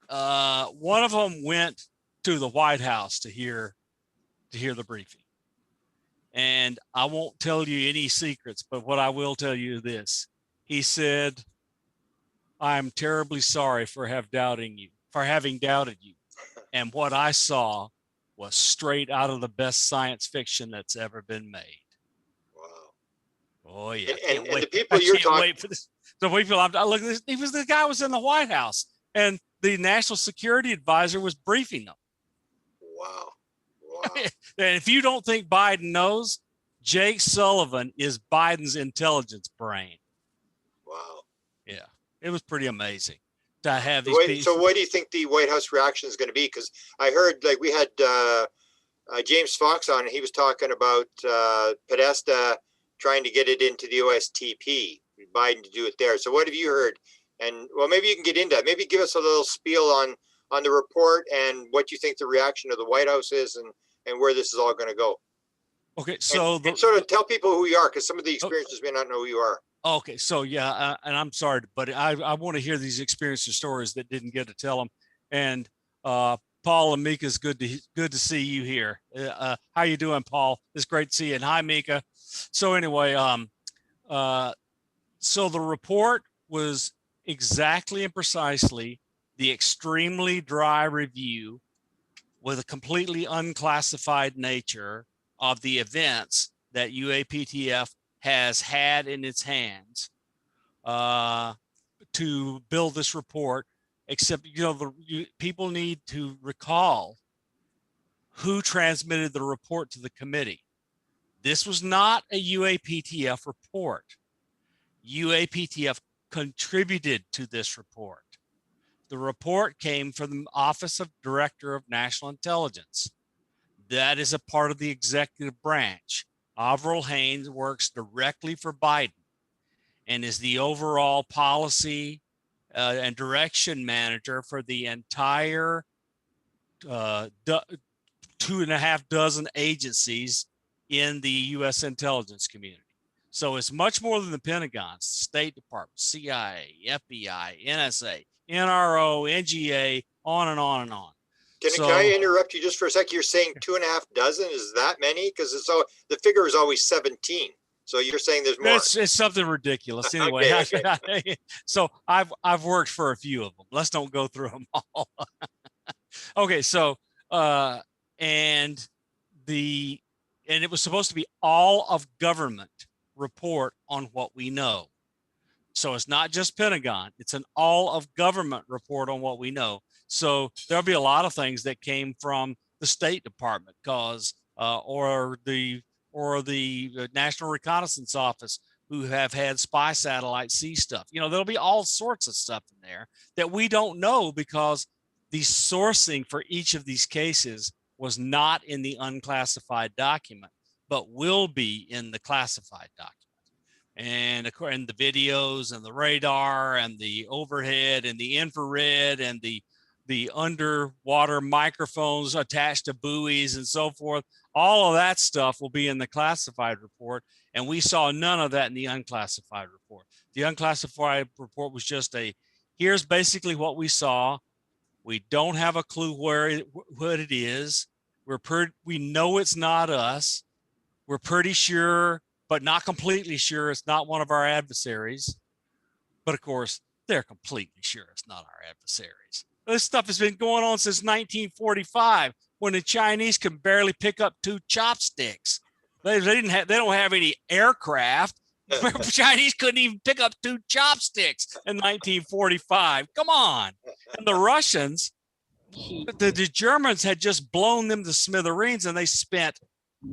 One of them went to the White House to hear the briefing. And I won't tell you any secrets, but what I will tell you is this. He said, I'm terribly sorry for having doubted you. And what I saw was straight out of the best science fiction that's ever been made. Wow. Oh yeah. And the people you're talking, wait for this. So we feel, I look at this. The guy was in the White House and the national security advisor was briefing them. Wow. Wow. And if you don't think Biden knows, Jake Sullivan is Biden's intelligence brain. Wow. Yeah, it was pretty amazing to have these people. So what do you think the White House reaction is going to be? Because I heard, like, we had James Fox on, and he was talking about Podesta trying to get it into the OSTP, Biden to do it there. So what have you heard? And well, maybe you can get into that. Maybe give us a little spiel on the report and what you think the reaction of the White House is, and where this is all going to go. Okay, so and sort of tell people who you are, because some of the experiences may not know who you are. Okay, so yeah, and I'm sorry, but I want to hear these experiences, stories that didn't get to tell them. And Paul and Mika, is good to see you here. How you doing, Paul? It's great to see you. And hi, Mika. So anyway, so the report was exactly and precisely the extremely dry review with a completely unclassified nature of the events that UAPTF has had in its hands to build this report. Except, people need to recall who transmitted the report to the committee. This was not a UAPTF report. UAPTF contributed to this report. The report came from the Office of Director of National Intelligence. That is a part of the executive branch. Avril Haines works directly for Biden and is the overall policy and direction manager for the entire 2.5 dozen agencies in the U.S. intelligence community. So it's much more than the Pentagon, State Department, CIA, FBI, NSA, NRO, NGA, on and on and on. Can I interrupt you just for a sec? You're saying 2.5 dozen? Is that many? Because the figure is always 17. So you're saying there's more. It's something ridiculous. Anyway, okay. So I've worked for a few of them. Let's don't go through them all. Okay, so and it was supposed to be all of government report on what we know. So it's not just Pentagon, it's an all of government report on what we know. So there'll be a lot of things that came from the State Department or the National Reconnaissance Office, who have had spy satellites see stuff. There'll be all sorts of stuff in there that we don't know, because the sourcing for each of these cases was not in the unclassified document, but will be in the classified document. And according to the videos and the radar and the overhead and the infrared and the underwater microphones attached to buoys and so forth, all of that stuff will be in the classified report. And we saw none of that in the unclassified report. The unclassified report was just here's basically what we saw. We don't have a clue what it is. We know it's not us. We're pretty sure, but not completely sure, it's not one of our adversaries. But of course, they're completely sure it's not our adversaries. This stuff has been going on since 1945, when the Chinese could barely pick up 2 chopsticks. They don't have any aircraft. The Chinese couldn't even pick up 2 chopsticks in 1945. Come on. And the Russians, the Germans had just blown them to smithereens, and they spent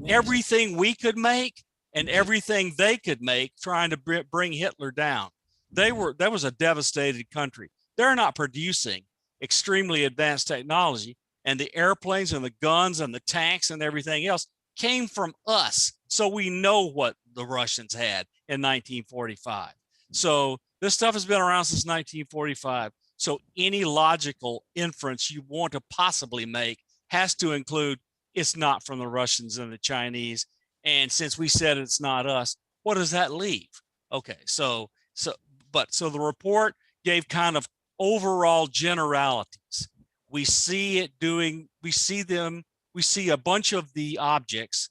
everything we could make and everything they could make trying to bring Hitler down. That was a devastated country. They're not producing extremely advanced technology, and the airplanes and the guns and the tanks and everything else came from us. So we know what the Russians had in 1945. So this stuff has been around since 1945. So any logical inference you want to possibly make has to include it's not from the Russians and the Chinese. And since we said it's not us, what does that leave? Okay, so the report gave kind of overall generalities. We see it doing, we see a bunch of the objects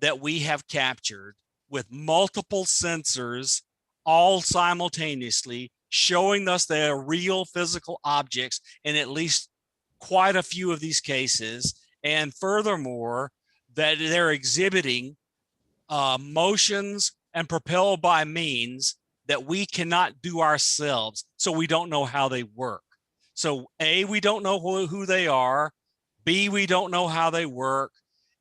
that we have captured with multiple sensors all simultaneously showing us they are real physical objects in at least quite a few of these cases. And furthermore, that they're exhibiting motions and propelled by means that we cannot do ourselves. So we don't know how they work. So A, we don't know who they are. B, we don't know how they work.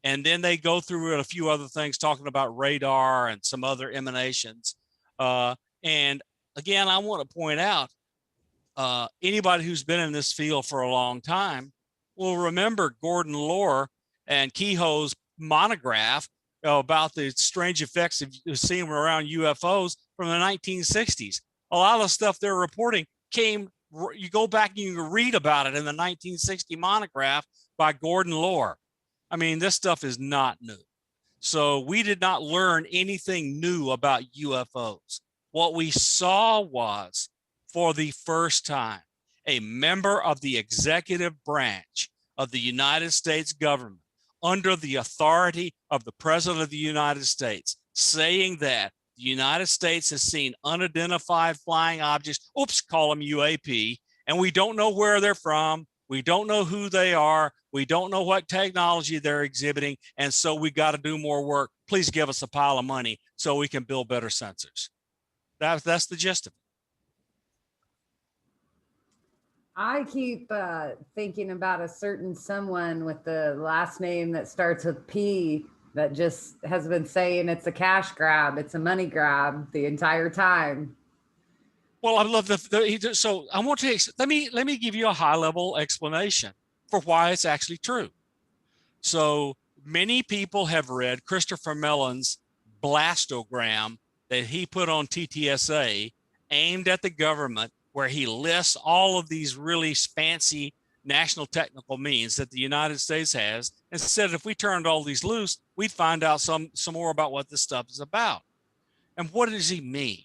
And then they go through a few other things talking about radar and some other emanations. And again, I want to point out, anybody who's been in this field for a long time will remember Gordon Lohr and Kehoe's monograph about the strange effects of seeing around UFOs from the 1960s. A lot of the stuff they're reporting came, you go back and you can read about it in the 1960 monograph by Gordon Lohr. I mean, this stuff is not new. So we did not learn anything new about UFOs. What we saw was, for the first time, a member of the executive branch of the United States government, under the authority of the President of the United States, saying that the United States has seen unidentified flying objects, call them UAP, and we don't know where they're from. We don't know who they are. We don't know what technology they're exhibiting. And so we got to do more work. Please give us a pile of money so we can build better sensors. That's the gist of it. I keep thinking about a certain someone with the last name that starts with P that just has been saying it's a cash grab, it's a money grab the entire time. Well, I love so I want to, let me give you a high level explanation for why it's actually true. So many people have read Christopher Mellon's blastogram that he put on TTSA aimed at the government, where he lists all of these really fancy national technical means that the United States has, and said if we turned all these loose, we'd find out some more about what this stuff is about. And what does he mean?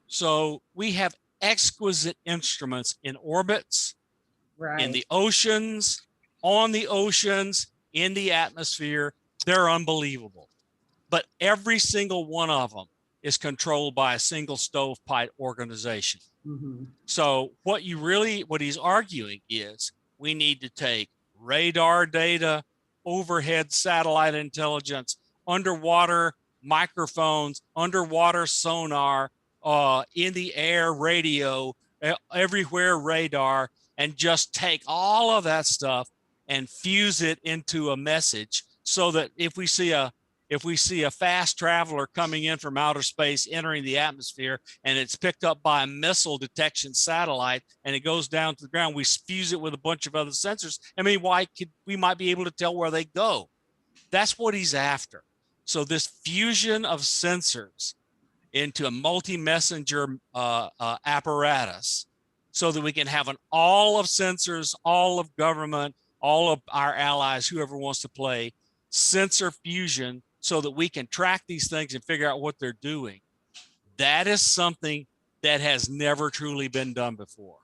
So we have exquisite instruments in orbits, Right. in the oceans, on the oceans, in the atmosphere. They're unbelievable. But every single one of them is controlled by a single stovepipe organization. Mm-hmm. So what he's arguing is we need to take radar data, overhead satellite intelligence, underwater microphones, underwater sonar, in the air radio, everywhere radar, and just take all of that stuff and fuse it into a message, so that if we see a fast traveler coming in from outer space entering the atmosphere and it's picked up by a missile detection satellite and it goes down to the ground, we fuse it with a bunch of other sensors. I mean, we might be able to tell where they go. That's what he's after. So this fusion of sensors into a multi-messenger apparatus, so that we can have all of sensors, all of government, all of our allies, whoever wants to play, sensor fusion, so that we can track these things and figure out what they're doing. That is something that has never truly been done before.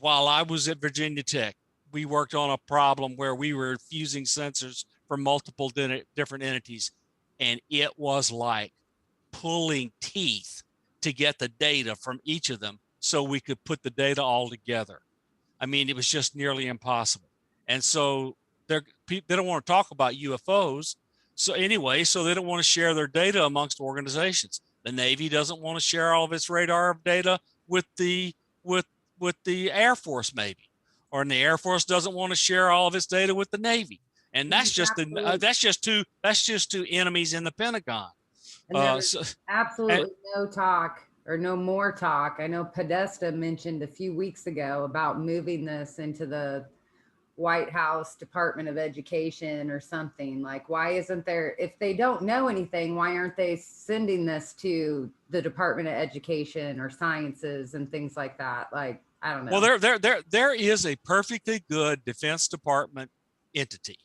While I was at Virginia Tech, we worked on a problem where we were fusing sensors from multiple different entities, and it was like pulling teeth to get the data from each of them so we could put the data all together. I mean, it was just nearly impossible. And so they don't want to talk about UFOs. So anyway, so they don't want to share their data amongst organizations. The Navy doesn't want to share all of its radar data with the Air Force, maybe, or the Air Force doesn't want to share all of its data with the Navy. And that's just two enemies in the Pentagon. And there's absolutely no talk, or no more talk. I know Podesta mentioned a few weeks ago about moving this into the White House Department of Education or something. Like, why isn't there, if they don't know anything, why aren't they sending this to the Department of Education or Sciences and things like that? Like, I don't know. Well, there is a perfectly good Defense Department entity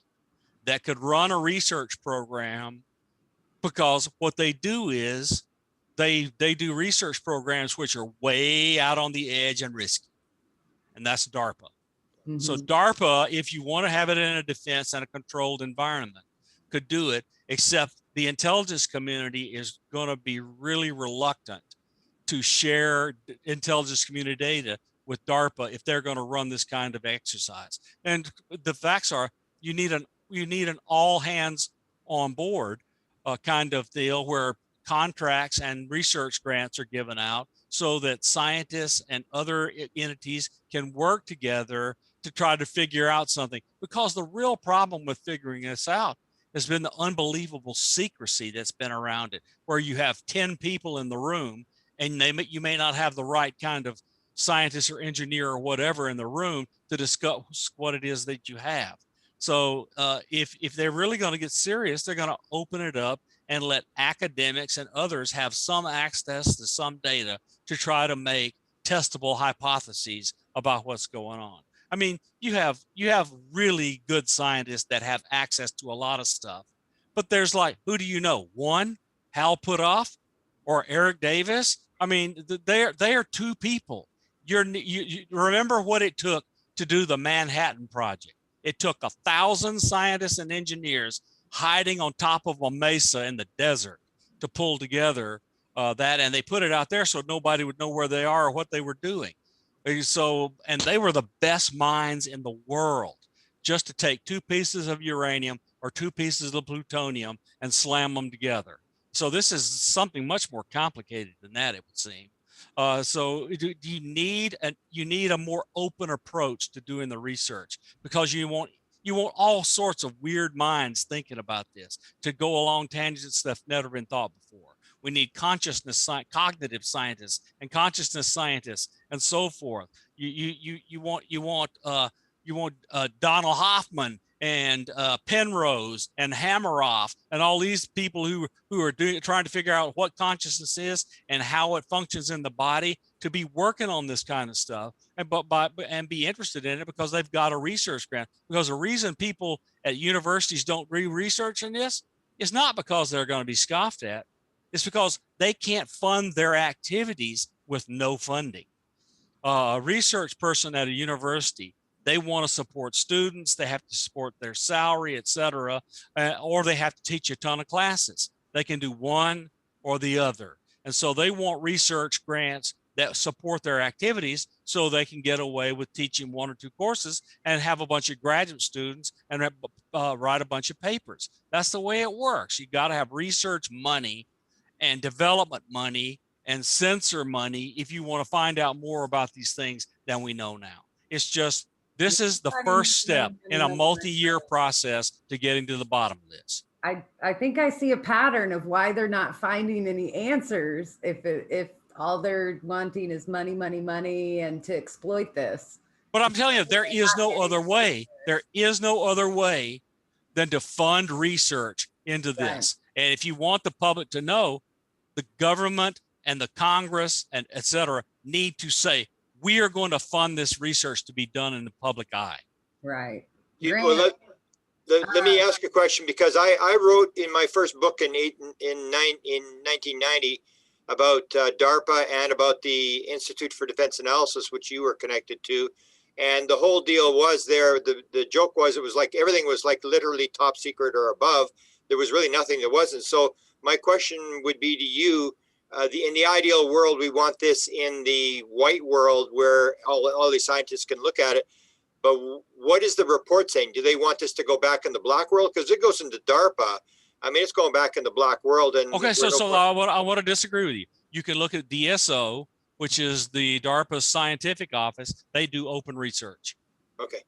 that could run a research program, because what they do is they do research programs which are way out on the edge and risky. and that's DARPA. So Mhm. DARPA, if you want to have it in a defense and a controlled environment, could do it, except the intelligence community is going to be really reluctant to share intelligence community data with DARPA if they're going to run this kind of exercise. And the facts are, you need an all hands on board kind of deal where contracts and research grants are given out so that scientists and other entities can work together to try to figure out something. Because the real problem with figuring this out has been the unbelievable secrecy that's been around it, where you have 10 people in the room and you may not have the right kind of scientist or engineer or whatever in the room to discuss what it is that you have. So if they're really going to get serious, they're going to open it up and let academics and others have some access to some data to try to make testable hypotheses about what's going on. I mean, you have really good scientists that have access to a lot of stuff, but there's like, who do you know? One, Hal Puthoff or Eric Davis. I mean, they are two people. You remember what it took to do the Manhattan Project. It took 1,000 scientists and engineers hiding on top of a mesa in the desert to pull together that, and they put it out there so nobody would know where they are or what they were doing. So, and they were the best minds in the world just to take 2 pieces of uranium or 2 pieces of plutonium and slam them together. So this is something much more complicated than that, it would seem. So you need a more open approach to doing the research, because you want all sorts of weird minds thinking about this to go along tangents that's never been thought before. We need cognitive scientists and consciousness scientists and so forth. You want Donald Hoffman and Penrose and Hameroff and all these people who are trying to figure out what consciousness is and how it functions in the body, to be working on this kind of stuff and be interested in it because they've got a research grant. Because the reason people at universities don't do research in this is not because they're going to be scoffed at. It's because they can't fund their activities with no funding. A research person at a university, they want to support students, they have to support their salary, et cetera, or they have to teach a ton of classes. They can do one or the other. And so they want research grants that support their activities so they can get away with teaching 1 or 2 courses and have a bunch of graduate students and write a bunch of papers. That's the way it works. You got to have research money and development money and sensor money if you want to find out more about these things than we know now. It's just, this is the first step in a multi-year process to getting to the bottom of this. I think I see a pattern of why they're not finding any answers if all they're wanting is money, money, money, and to exploit this. But I'm telling you, there is no other way. There is no other way than to fund research into this. Right. And if you want the public to know, the government and the Congress and et cetera need to say, we are going to fund this research to be done in the public eye. Right. Let me ask a question, because I wrote in my first book in 1990 about DARPA and about the Institute for Defense Analysis, which you were connected to. And the whole deal was the joke was, it was like everything was like literally top secret or above. There was really nothing that wasn't. So my question would be to you, in the ideal world, we want this in the white world where all these scientists can look at it. But what is the report saying? Do they want this to go back in the black world? Because it goes into DARPA. I mean, it's going back in the black world. And okay, so I want to disagree with you. You can look at DSO, which is the DARPA's scientific office. They do open research. Okay.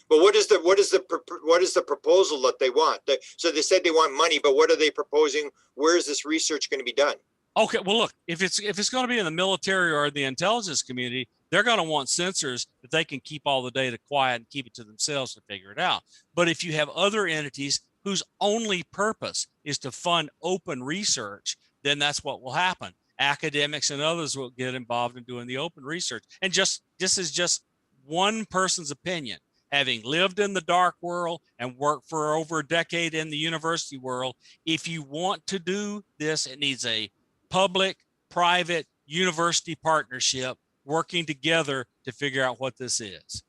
But what is the proposal that they want? So they said they want money, but what are they proposing? Where is this research going to be done? Okay, well, look, if it's going to be in the military or the intelligence community, they're going to want sensors that they can keep all the data quiet and keep it to themselves to figure it out. But if you have other entities whose only purpose is to fund open research, then that's what will happen. Academics and others will get involved in doing the open research. And this is just one person's opinion. Having lived in the dark world and worked for over a decade in the university world, if you want to do this, it needs a public-private university partnership working together to figure out what this is.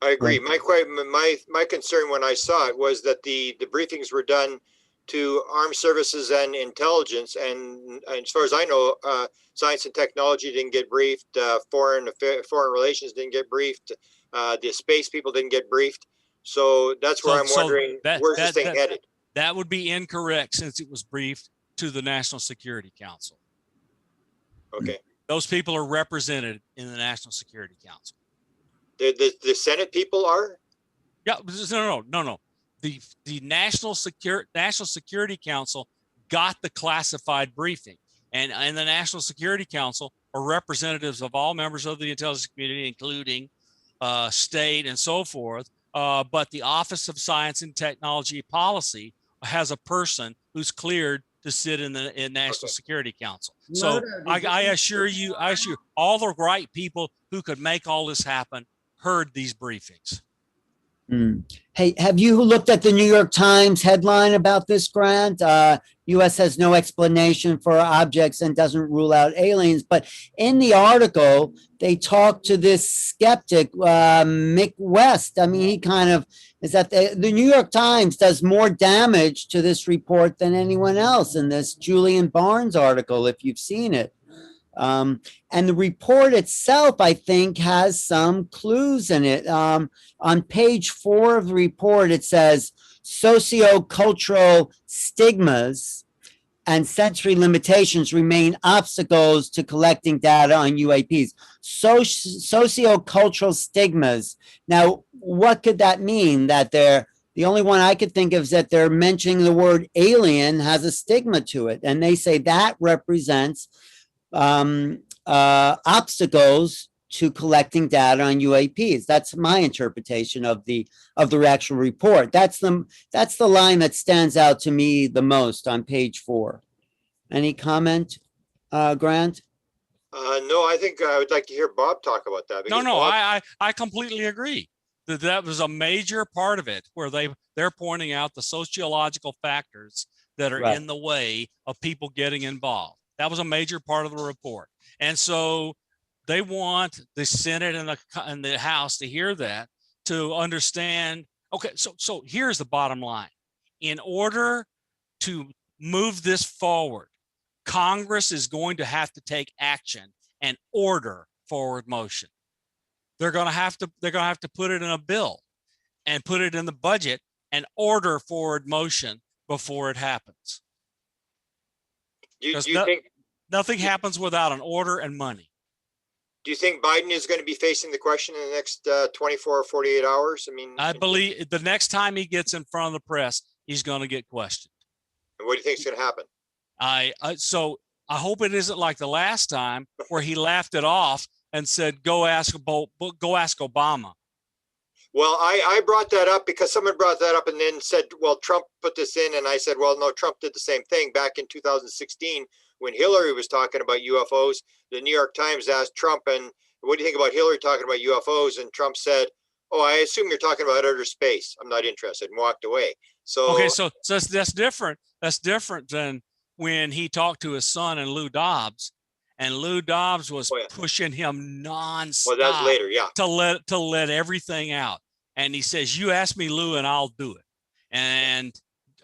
I agree. My concern when I saw it was that the briefings were done to armed services and intelligence, and as far as I know, science and technology didn't get briefed. Foreign relations didn't get briefed. The space people didn't get briefed. So that's where I'm wondering, where's this thing headed? That would be incorrect, since it was briefed to the National Security Council. Okay. Those people are represented in the National Security Council. The Senate people are? Yeah, no. The National Security Council got the classified briefing, and the National Security Council are representatives of all members of the intelligence community, including state and so forth. But the Office of Science and Technology Policy has a person who's cleared to sit in the National Security Council. So I assure you, all the right people who could make all this happen heard these briefings. Hey, have you looked at the New York Times headline about this, Grant? U.S. has no explanation for objects and doesn't rule out aliens. But in the article, they talk to this skeptic, Mick West. I mean, he kind of is that the New York Times does more damage to this report than anyone else in this Julian Barnes article, if you've seen it. And the report itself, I think, has some clues in it. On page 4 of the report, it says socio-cultural stigmas and sensory limitations remain obstacles to collecting data on UAPs. Socio-cultural stigmas. Now, what could that mean? That the only one I could think of is that they're mentioning the word alien has a stigma to it. And they say that represents obstacles to collecting data on UAPs. That's my interpretation of the actual report. That's the line that stands out to me the most on page 4. Any comment, Grant? No, I think I would like to hear Bob talk about that. No, Bob, I completely agree that was a major part of it, where they're pointing out the sociological factors that are in the way of people getting involved. That was a major part of the report. And so they want the Senate and the House to hear that, to understand, okay, so here's the bottom line. In order to move this forward, Congress is going to have to take action and order forward motion. They're going to have to put it in a bill and put it in the budget and order forward motion before it happens. Do you think nothing happens without an order and money? Do you think Biden is going to be facing the question in the next 24 or 48 hours? I mean, I believe the next time he gets in front of the press, he's going to get questioned. And what do you think is going to happen? So I hope it isn't like the last time where he laughed it off and said, "Go ask Obama." Well, I brought that up because someone brought that up and then said, well, Trump put this in. And I said, well, no, Trump did the same thing back in 2016 when Hillary was talking about UFOs. The New York Times asked Trump, and what do you think about Hillary talking about UFOs? And Trump said, oh, I assume you're talking about outer space. I'm not interested, and walked away. So okay, so that's different. That's different than when he talked to his son and Lou Dobbs. And Lou Dobbs was pushing him nonstop. Well, that's later, yeah. To let everything out. And he says, "You ask me, Lou, and I'll do it." And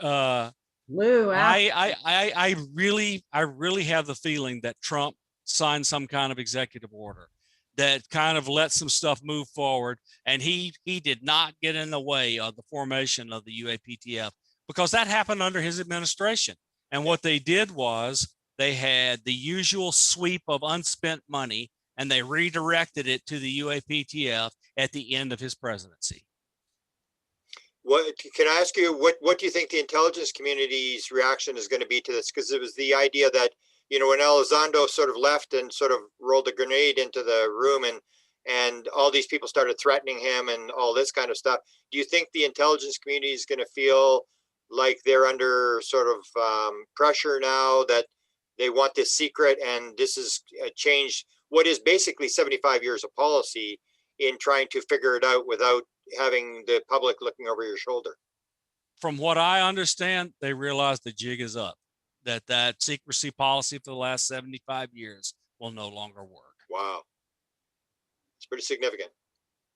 Lou, I really have the feeling that Trump signed some kind of executive order that kind of let some stuff move forward, and he did not get in the way of the formation of the UAPTF, because that happened under his administration. And what they did was, they had the usual sweep of unspent money, and they redirected it to the UAPTF at the end of his presidency. What can I ask you? What do you think the intelligence community's reaction is going to be to this? Because it was the idea that, you know, when Elizondo sort of left and sort of rolled a grenade into the room, and all these people started threatening him and all this kind of stuff. Do you think the intelligence community is going to feel like they're under sort of pressure now, that they want this secret, and this is a change what is basically 75 years of policy in trying to figure it out without having the public looking over your shoulder? From what I understand, they realize the jig is up, that secrecy policy for the last 75 years will no longer work. Wow. It's pretty significant.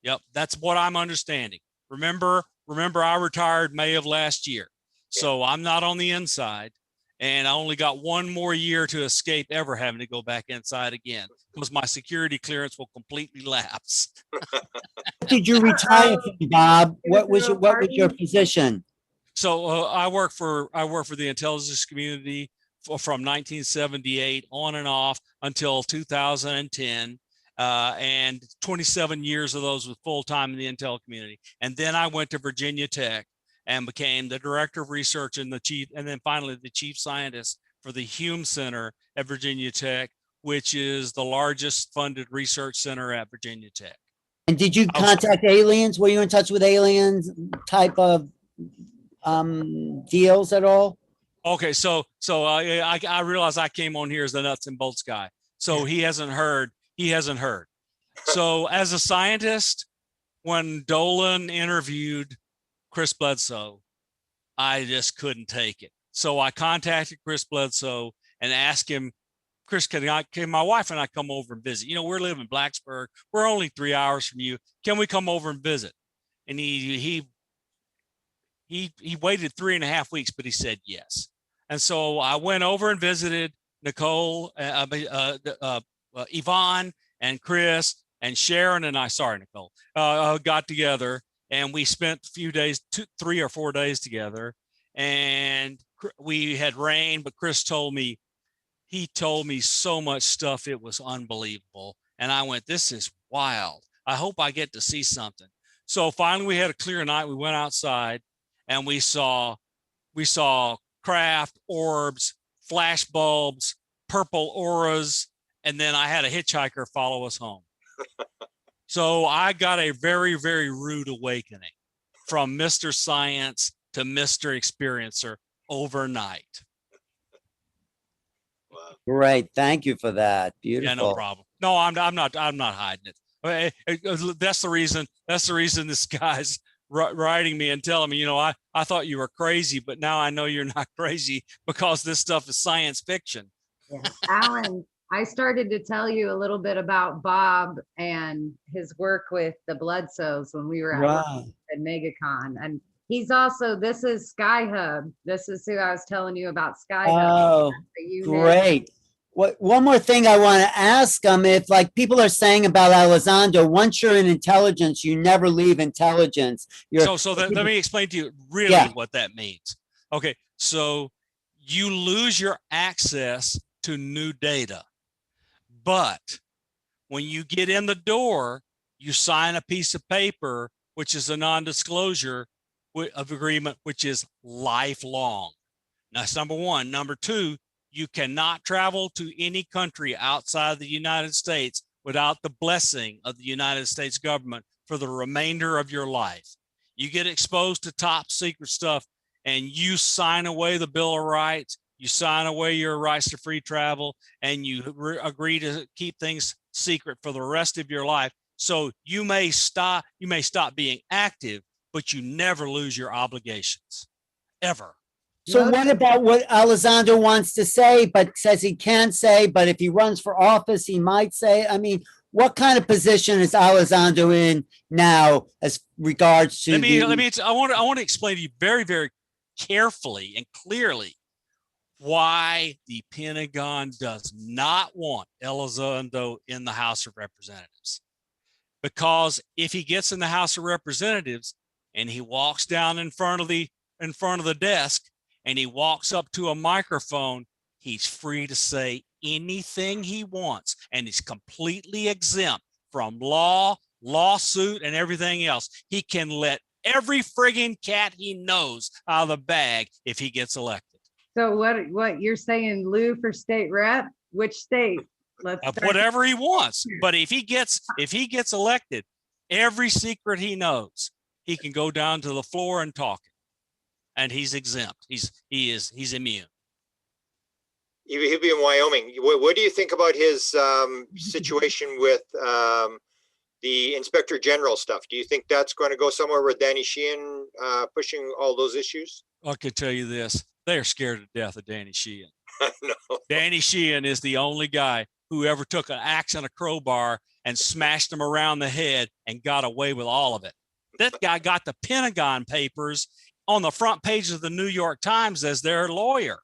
Yep, that's what I'm understanding. Remember, I retired May of last year. So I'm not on the inside, and I only got one more year to escape ever having to go back inside again, because my security clearance will completely lapse. What did you retire from, Bob? What was your position? So I work for the intelligence community from 1978 on and off until 2010. And 27 years of those was full time in the intel community. And then I went to Virginia Tech and became the director of research and then finally the chief scientist for the Hume Center at Virginia Tech, which is the largest funded research center at Virginia Tech. And did you contact aliens? Were you in touch with aliens type of deals at all? Okay, so I realize I came on here as the nuts and bolts guy. So he hasn't heard. So as a scientist, when Dolan interviewed Chris Bledsoe, I just couldn't take it. So I contacted Chris Bledsoe and asked him, Chris, can my wife and I come over and visit? You know, we're living in Blacksburg. We're only 3 hours from you. Can we come over and visit? And he waited 3.5 weeks, but he said yes. And so I went over and visited Nicole, Yvonne and Chris and Sharon and I, Nicole, got together, and we spent a few days, 3 or 4 days together, and we had rain, but Chris told me so much stuff. It was unbelievable. And I went, this is wild. I hope I get to see something. So finally we had a clear night. We went outside and we saw craft, orbs, flash bulbs, purple auras, and then I had a hitchhiker follow us home. So I got a very, very rude awakening from Mr. Science to Mr. Experiencer overnight. Wow. Great, thank you for that. Beautiful. Yeah, no problem. No, I'm not hiding it. That's the reason this guy's writing me and telling me, you know, I thought you were crazy, but now I know you're not crazy because this stuff is science fiction. Yeah. Alan, I started to tell you a little bit about Bob and his work with the Bledsoes when we were at MegaCon. And he's also, this is Sky Hub. This is who I was telling you about, Sky Hub. Oh, great. One more thing I want to ask them, if like people are saying about Elizondo, once you're in intelligence, you never leave intelligence. Let me explain to you really what that means. Okay, so you lose your access to new data, but when you get in the door, you sign a piece of paper, which is a non-disclosure of agreement, which is lifelong. That's number one. Number two, you cannot travel to any country outside the United States without the blessing of the United States government for the remainder of your life. You get exposed to top secret stuff and you sign away the Bill of Rights, you sign away your rights to free travel, and you agree to keep things secret for the rest of your life. So you may stop being active, but you never lose your obligations, ever. So what about what Elizondo wants to say, but says he can't say, but if he runs for office, he might say? I mean, what kind of position is Elizondo in now as regards to I want to explain to you very, very carefully and clearly why the Pentagon does not want Elizondo in the House of Representatives. Because if he gets in the House of Representatives and he walks down in front of the desk and he walks up to a microphone, he's free to say anything he wants, and he's completely exempt from law, lawsuit, and everything else. He can let every friggin' cat he knows out of the bag if he gets elected. So what you're saying, Lou for state rep? Which state? Whatever he wants. But if he gets elected, every secret he knows, he can go down to the floor and talk it. And he's exempt. He's immune. He'll be in Wyoming. What do you think about his situation with the Inspector General stuff? Do you think that's going to go somewhere with Danny Sheehan pushing all those issues? I can tell you this: they are scared to death of Danny Sheehan. No. Danny Sheehan is the only guy whoever took an axe and a crowbar and smashed them around the head and got away with all of it. That guy got the Pentagon Papers on the front page of the New York Times as their lawyer.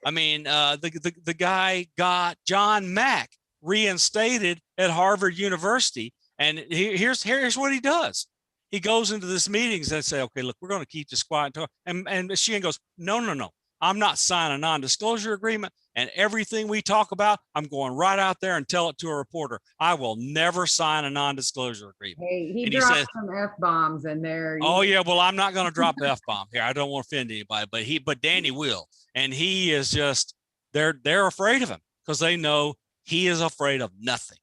I mean, the guy got John Mack reinstated at Harvard University. And here's what he does. He goes into this meetings and say, okay, look, we're going to keep this quiet. And Sheehan goes, no. I'm not signing a non-disclosure agreement. And everything we talk about, I'm going right out there and tell it to a reporter. I will never sign a non-disclosure agreement. Hey, he and dropped some F-bombs in there. Oh yeah, well, I'm not going to drop the F-bomb here. I don't want to offend anybody, but Danny will. And he is just, they're afraid of him because they know he is afraid of nothing.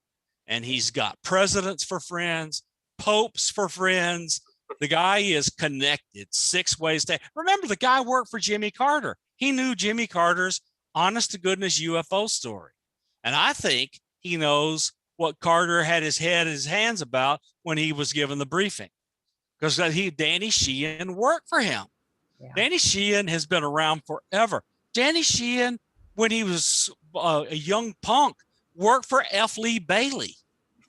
And he's got presidents for friends, popes for friends. The guy is connected 6 ways to. Remember, the guy worked for Jimmy Carter. He knew Jimmy Carter's honest to goodness UFO story. And I think he knows what Carter had his hands about when he was given the briefing. Because Danny Sheehan worked for him. Yeah. Danny Sheehan has been around forever. Danny Sheehan, when he was a young punk, worked for F. Lee Bailey.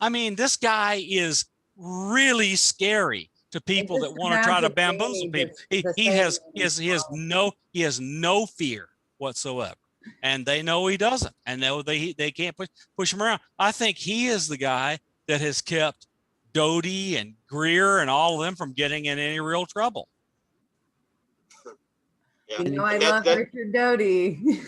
I mean, this guy is really scary to people that want to try to bamboozle people. He has no fear whatsoever, and they know he doesn't, and they can't push him around. I think he is the guy that has kept Doty and Greer and all of them from getting in any real trouble. Yeah. You know, I love Richard Doty.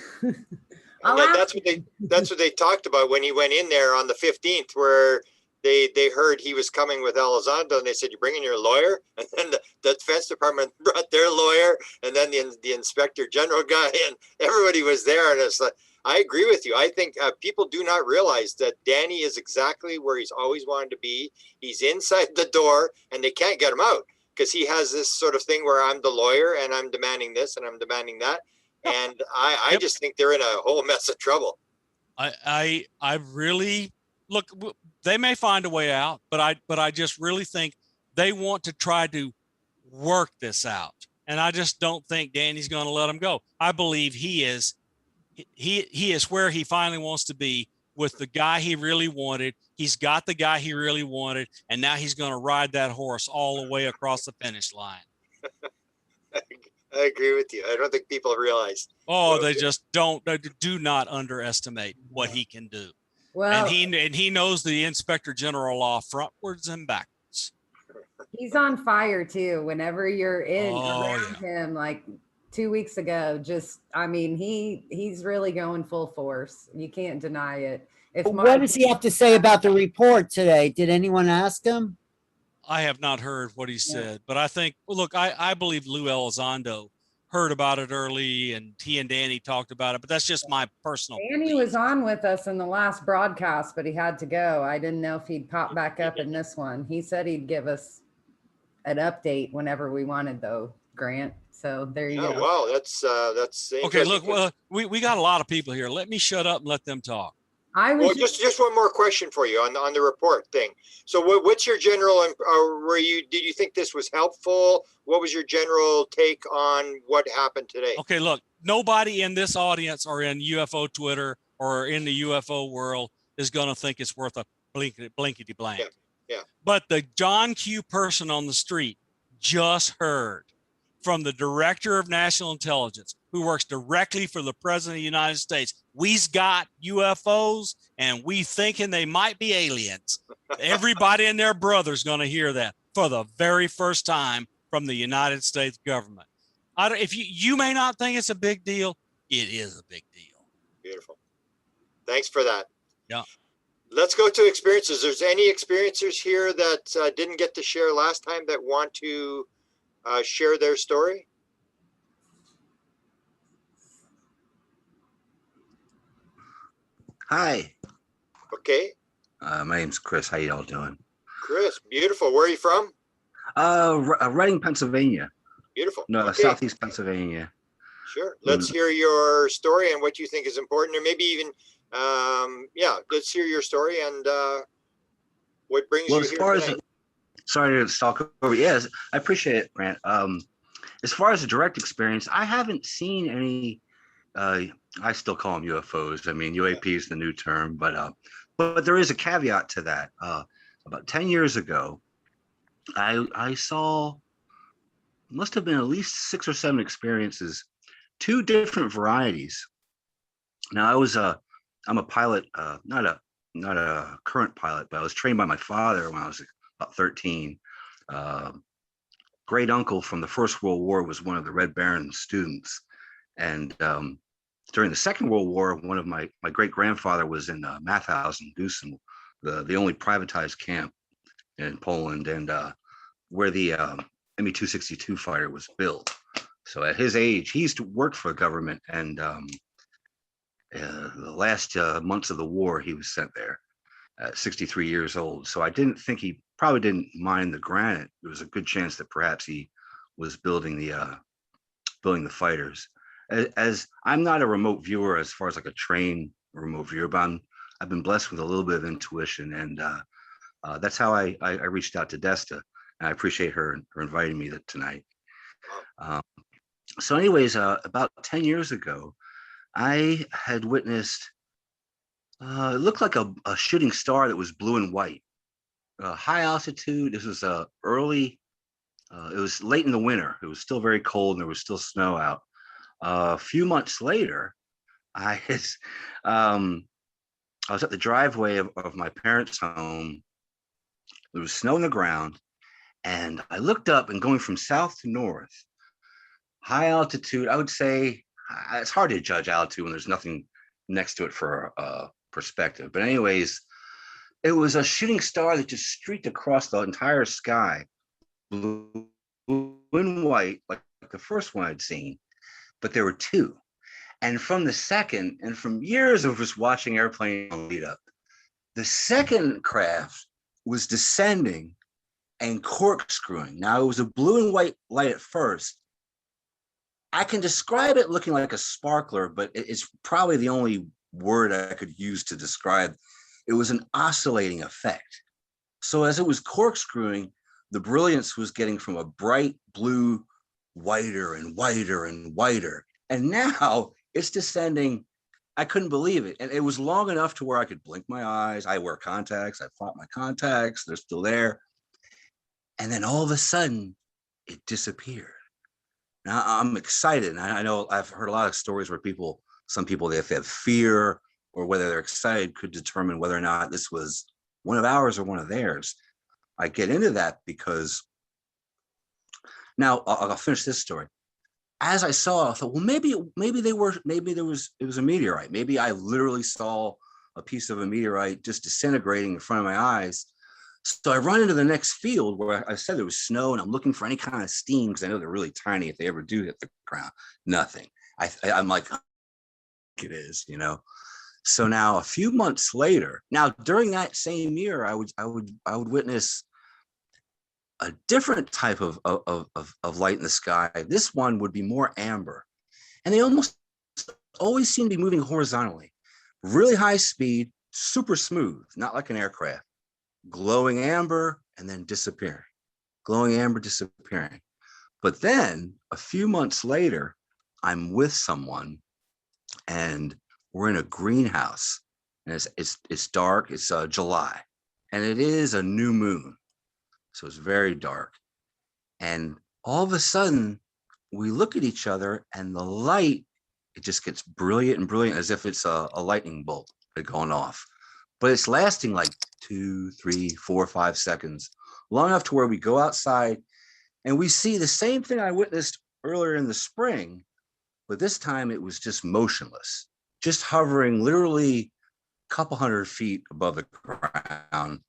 That's what they talked about when he went in there on the 15th, where they heard he was coming with Elizondo, and they said, "You bringing your lawyer?" And then the Defense Department brought their lawyer, and then the Inspector General guy, and everybody was there. And it's like, I agree with you. I think people do not realize that Danny is exactly where he's always wanted to be. He's inside the door, and they can't get him out because he has this sort of thing where I'm the lawyer, and I'm demanding this, and I'm demanding that. And I just think they're in a whole mess of trouble. I really look. They may find a way out, but I just really think they want to try to work this out, and I just don't think Danny's going to let him go. I believe he is where he finally wants to be with the guy he really wanted. He's got the guy he really wanted, and now he's going to ride that horse all the way across the finish line. I agree with you. I don't think people realize. Oh, they just don't. They do not underestimate what he can do. Well, and he knows the Inspector General law frontwards and backwards. He's on fire too. Whenever you're around him, like 2 weeks ago, he's really going full force. You can't deny it. What does he have to say about the report today? Did anyone ask him? I have not heard what he said, but I think, look, I believe Lou Elizondo heard about it early, and he and Danny talked about it, but that's just my personal Danny belief. Was on with us in the last broadcast, but he had to go. I didn't know if he'd pop back up in this one. He said he'd give us an update whenever we wanted, though, Grant. So there you go. Wow, that's okay. Look, well, we got a lot of people here. Let me shut up and let them talk. Just one more question for you on the report thing. So what's your general, did you think this was helpful? What was your general take on what happened today? Okay, look, nobody in this audience or in UFO Twitter or in the UFO world is going to think it's worth a blinkety blank. Yeah. But the John Q person on the street just heard from the Director of National Intelligence, who works directly for the President of the United States. We's got UFOs and we thinking they might be aliens. Everybody and their brother's going to hear that for the very first time from the United States government. If you may not think it's a big deal, it is a big deal. Beautiful. Thanks for that. Yeah. Let's go to experiences. There's any experiencers here that didn't get to share last time that want to share their story? Hi. Okay. My name's Chris. How you all doing? Chris, beautiful. Where are you from? Reading, Pennsylvania. Beautiful. No, okay. Southeast Pennsylvania. Sure. Let's hear your story and what you think is important, or maybe even, let's hear your story and what brings you here tonight. Sorry to stalk over. Yes, I appreciate it, Grant. As far as a direct experience, I haven't seen any I still call them UFOs. I mean, UAP is the new term, but there is a caveat to that. About 10 years ago, I saw, must have been at least 6 or 7 experiences, 2 different varieties. Now I'm a pilot, not a current pilot, but I was trained by my father when I was about 13. Great uncle from the First World War was one of the Red Baron students. And during the Second World War, one of my great grandfather was in Mauthausen, Gusen, the only privatized camp in Poland, and where the Me-262 fighter was built. So at his age, he used to work for the government, and the last months of the war, he was sent there at 63 years old. So I didn't think he probably didn't mind the granite. There was a good chance that perhaps he was building the fighters. As I'm not a remote viewer as far as like a trained remote viewer, but I've been blessed with a little bit of intuition, and that's how I reached out to Desta, and I appreciate her inviting me tonight. So anyways, about 10 years ago, I had witnessed, it looked like a shooting star that was blue and white, high altitude. This was it was late in the winter. It was still very cold and there was still snow out. A few months later, I was at the driveway of my parents' home. There was snow on the ground, and I looked up, and going from south to north, high altitude, I would say it's hard to judge altitude when there's nothing next to it for perspective. But anyways, it was a shooting star that just streaked across the entire sky, blue and white, like the first one I'd seen. But there were 2. And from the second, and from years of just watching airplanes lead up, the second craft was descending and corkscrewing. Now, it was a blue and white light at first. I can describe it looking like a sparkler, but it's probably the only word I could use to describe. It was an oscillating effect. So as it was corkscrewing, the brilliance was getting from a bright blue, whiter and whiter and whiter. And now it's descending. I couldn't believe it. And it was long enough to where I could blink my eyes. I wear contacts. I fought my contacts. They're still there. And then all of a sudden, it disappeared. Now I'm excited. And I know I've heard a lot of stories where some people, if they have fear or whether they're excited, could determine whether or not this was one of ours or one of theirs. I get into that because now I'll finish this story. As I saw, I thought, well, maybe it was a meteorite. Maybe I literally saw a piece of a meteorite just disintegrating in front of my eyes. So I run into the next field where I said there was snow, and I'm looking for any kind of steam because I know they're really tiny if they ever do hit the ground. Nothing. I'm like, it is, you know. So now a few months later, now during that same year, I would witness a different type of light in the sky. This one would be more amber, and they almost always seem to be moving horizontally, really high speed, super smooth, not like an aircraft, glowing amber and then disappearing, glowing amber, disappearing. But then a few months later, I'm with someone and we're in a greenhouse, and it's dark. It's July, and it is a new moon. So it's very dark. And all of a sudden, we look at each other and the light, it just gets brilliant and brilliant as if it's a lightning bolt going off. But it's lasting like 2, 3, 4, 5 seconds, long enough to where we go outside and we see the same thing I witnessed earlier in the spring, but this time it was just motionless, just hovering literally a couple hundred feet above the ground.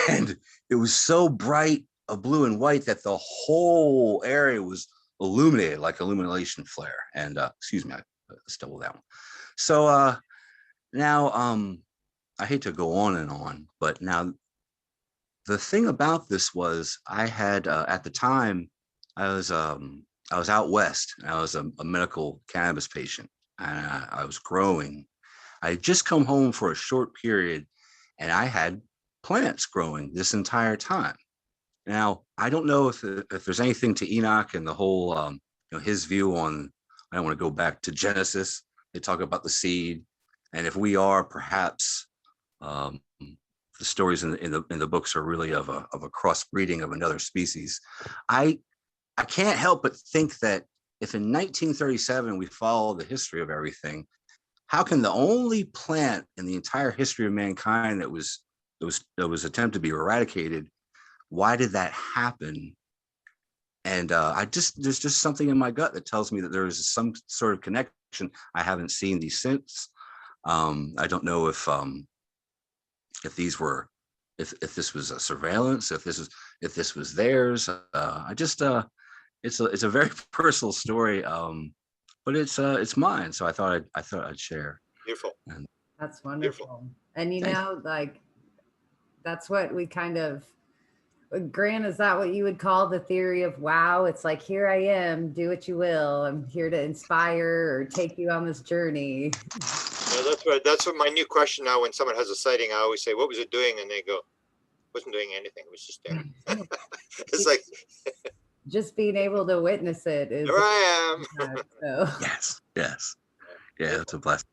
And it was so bright, a blue and white, that the whole area was illuminated like illumination flare. And excuse me, I stumbled that one. So now I hate to go on and on, but now the thing about this was I had at the time I was out west, and I was a medical cannabis patient, and I was growing. I had just come home for a short period, and I had plants growing this entire time. Now, I don't know if there's anything to Enoch and the whole his view on I don't want to go back to Genesis. They talk about the seed, and if we are perhaps the stories in the books are really of a crossbreeding of another species. I can't help but think that if in 1937 we follow the history of everything, how can the only plant in the entire history of mankind that was attempted to be eradicated, why did that happen? And there's just something in my gut that tells me that there is some sort of connection. I haven't seen these since. I don't know if these were, if this was a surveillance, if this was theirs. It's a very personal story, but it's mine. So I thought I'd share. Beautiful. And That's wonderful. Beautiful. And you know, like, that's what we kind of, Grant, is that what you would call the theory of wow? It's like, here I am, do what you will. I'm here to inspire or take you on this journey. Yeah, that's what my new question now, when someone has a sighting, I always say, what was it doing? And they go, wasn't doing anything. It was just there. It's like, just being able to witness it is. Here I am. So. yes. Yeah, it's a blessing.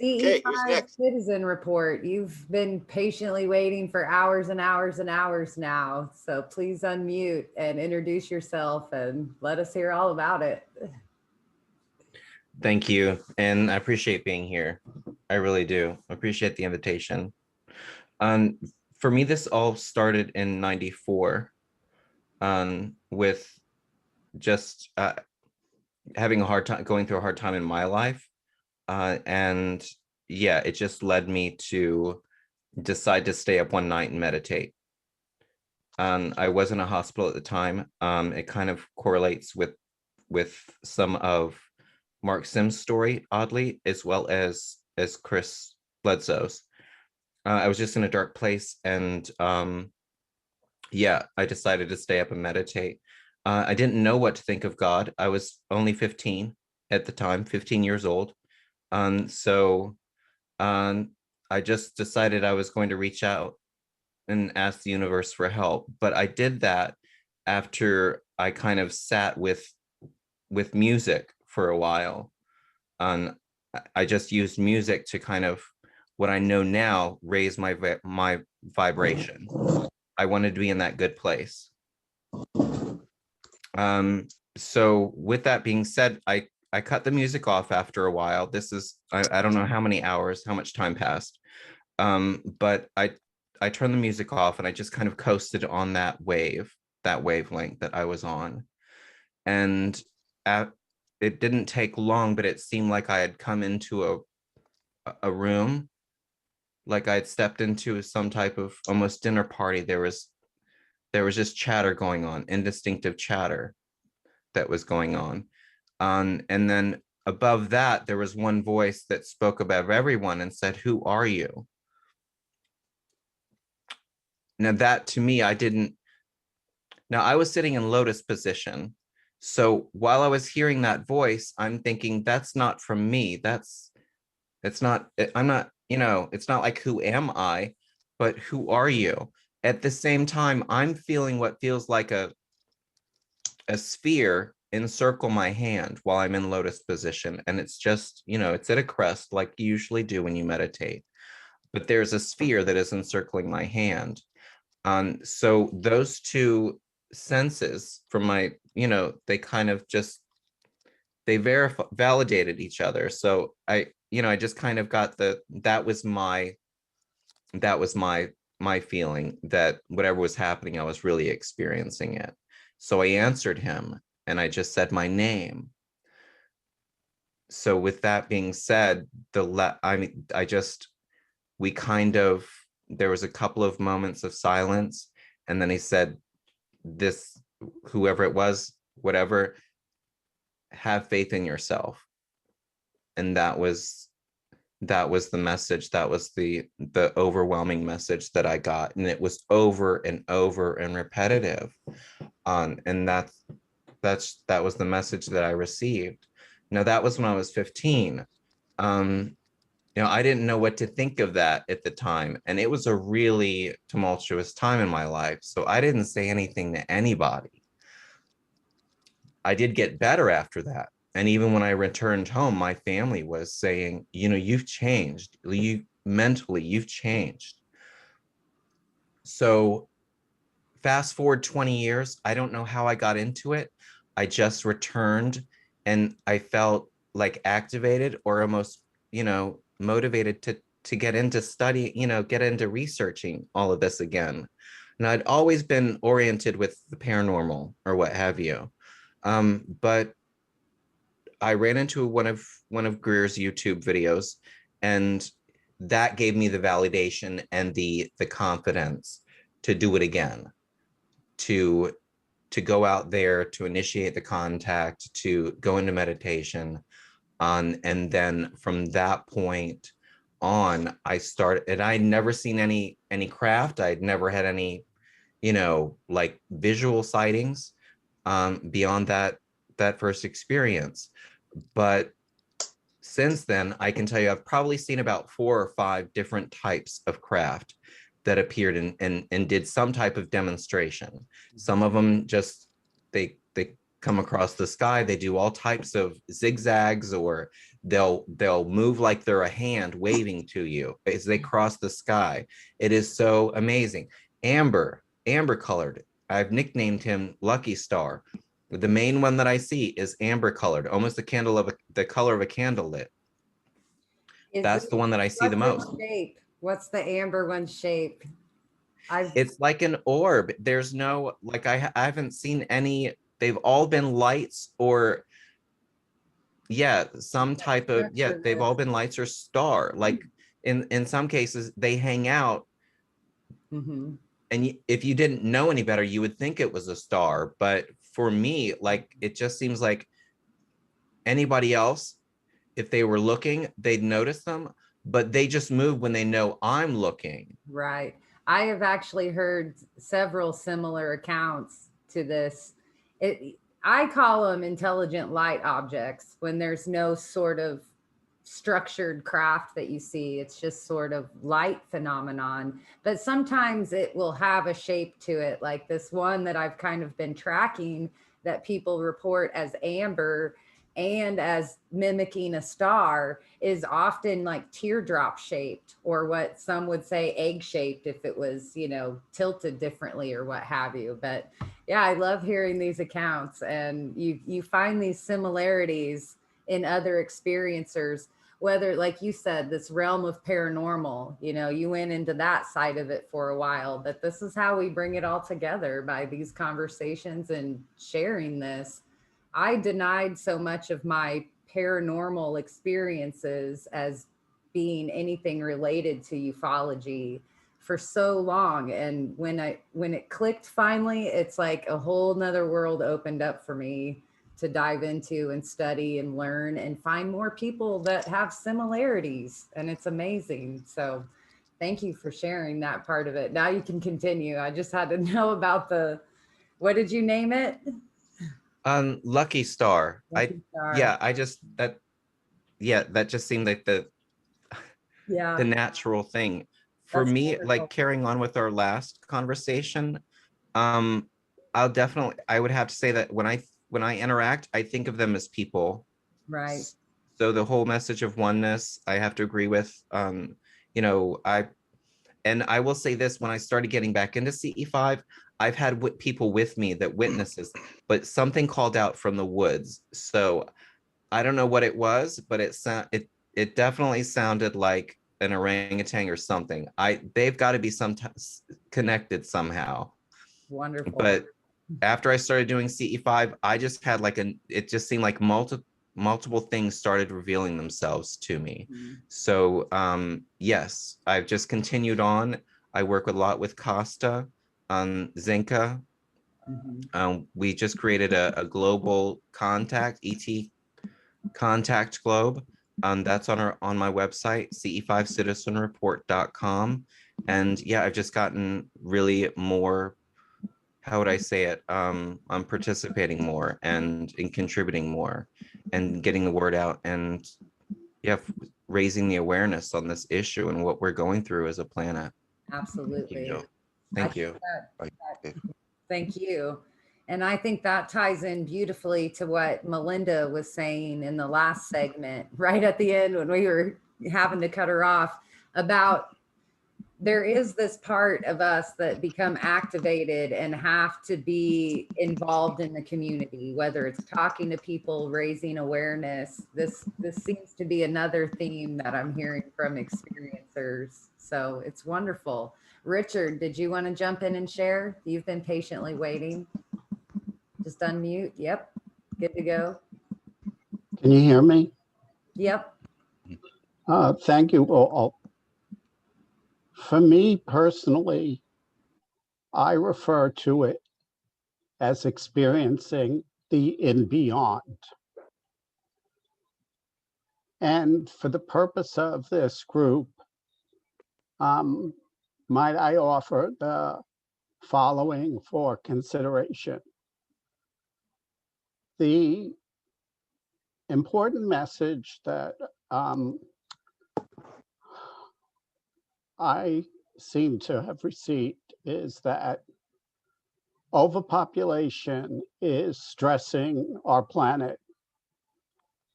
CE5 who's next? Citizen Report. You've been patiently waiting for hours and hours and hours now. So please unmute and introduce yourself and let us hear all about it. Thank you. And I appreciate being here. I really do. Appreciate the invitation. For me, this all started in '94 with just having a hard time, going through a hard time in my life. And yeah, it just led me to decide to stay up one night and meditate. I was in a hospital at the time. It kind of correlates with some of Mark Sim's story, oddly, as well as Chris Bledsoe's. I was just in a dark place, and yeah, I decided to stay up and meditate. I didn't know what to think of God. I was only 15 at the time, 15 years old. So I just decided I was going to reach out and ask the universe for help. But I did that after I kind of sat with music for a while. I just used music to kind of, what I know now, raise my vibration. I wanted to be in that good place. So with that being said, I cut the music off after a while. This is, I don't know how many hours, how much time passed. But I turned the music off and I just kind of coasted on that wavelength that I was on. And it didn't take long, but it seemed like I had come into a room, like I had stepped into some type of almost dinner party. There was just chatter going on, indistinctive chatter that was going on. And then above that, there was one voice that spoke above everyone and said, "Who are you?" Now that, to me, now I was sitting in lotus position. So while I was hearing that voice, I'm thinking, that's not from me. I'm not, it's not like, who am I, but who are you? At the same time, I'm feeling what feels like a sphere encircle my hand while I'm in lotus position. And it's just, it's at a crest like you usually do when you meditate. But there's a sphere that is encircling my hand. So those two senses from my, they kind of just, they validated each other. So I just kind of got that was my feeling that whatever was happening, I was really experiencing it. So I answered him and I just said my name. So with that being said, there was a couple of moments of silence, and then he said, whoever it was, whatever, have faith in yourself. And that was the message. That was the overwhelming message that I got. And it was over and over and repetitive. And that was the message that I received. Now that was when I was 15. I didn't know what to think of that at the time. And it was a really tumultuous time in my life. So I didn't say anything to anybody. I did get better after that. And even when I returned home, my family was saying, you know, you've changed. You mentally, you've changed. So fast forward 20 years, I don't know how I got into it. I just returned and I felt like activated or almost, you know, motivated to get into study, you know, get into researching all of this again. And I'd always been oriented with the paranormal or what have you. But I ran into one of Greer's YouTube videos, and that gave me the validation and the confidence to do it again, to go out there, to initiate the contact, to go into meditation. And then from that point on, I started, and I'd never seen any craft. I'd never had any, you know, like visual sightings beyond that first experience. But since then, I can tell you I've probably seen about 4 or 5 different types of craft that appeared and did some type of demonstration. Some of them just they come across the sky. They do all types of zigzags, or they'll move like they're a hand waving to you as they cross the sky. It is so amazing. Amber colored. I've nicknamed him Lucky Star. The main one that I see is amber colored, almost the color of a candle lit. That's the one that I see the most. Shape? What's the amber one's shape? It's like an orb. There's no, like, I haven't seen any. They've all been lights or, yeah, some type of, yeah, they've all been lights or star. Like in some cases they hang out. Mm-hmm. And if you didn't know any better, you would think it was a star. But for me, like, it just seems like anybody else, if they were looking, they'd notice them, but they just move when they know I'm looking. Right. I have actually heard several similar accounts to this. I call them intelligent light objects when there's no sort of structured craft that you see. It's just sort of light phenomenon, but sometimes it will have a shape to it. Like this one that I've kind of been tracking that people report as amber and as mimicking a star is often like teardrop shaped, or what some would say egg shaped if it was, you know, tilted differently or what have you. But yeah, I love hearing these accounts, and you find these similarities in other experiencers, whether, like you said, this realm of paranormal, you know, you went into that side of it for a while, but this is how we bring it all together by these conversations and sharing this. I denied so much of my paranormal experiences as being anything related to ufology for so long. And when it clicked finally, it's like a whole nother world opened up for me to dive into and study and learn and find more people that have similarities. And it's amazing. So thank you for sharing that part of it. Now you can continue. I just had to know about what did you name it? Lucky Star. Lucky Star. That just seemed like the natural thing for That's me. wonderful. Like, carrying on with our last conversation, I would have to say that when I interact, I think of them as people. Right. So the whole message of oneness, I have to agree with. You know, I will say this: when I started getting back into CE5, I've had people with me that witnesses, but something called out from the woods. So I don't know what it was, but it definitely sounded like an orangutan or something. They've got to be connected somehow. Wonderful. But after I started doing CE5, I just had it just seemed like multiple things started revealing themselves to me. Mm-hmm. So yes, I've just continued on. I work a lot with Costa on Zinca. Mm-hmm. We just created a global contact, ET contact globe. That's on my website, ce5citizenreport.com. And yeah, I've just gotten really more, how would I say it? I'm participating more and in contributing more and getting the word out, and yeah, raising the awareness on this issue and what we're going through as a planet. Absolutely. Thank you. Thank you. And I think that ties in beautifully to what Melinda was saying in the last segment, right at the end when we were having to cut her off, about there is this part of us that become activated and have to be involved in the community, whether it's talking to people, raising awareness. This seems to be another theme that I'm hearing from experiencers. So it's wonderful. Richard, did you want to jump in and share? You've been patiently waiting. Just unmute. Yep. Good to go. Can you hear me? Yep. Thank you all. For me personally, I refer to it as experiencing the in beyond. And for the purpose of this group, might I offer the following for consideration. The important message that I seem to have received is that overpopulation is stressing our planet,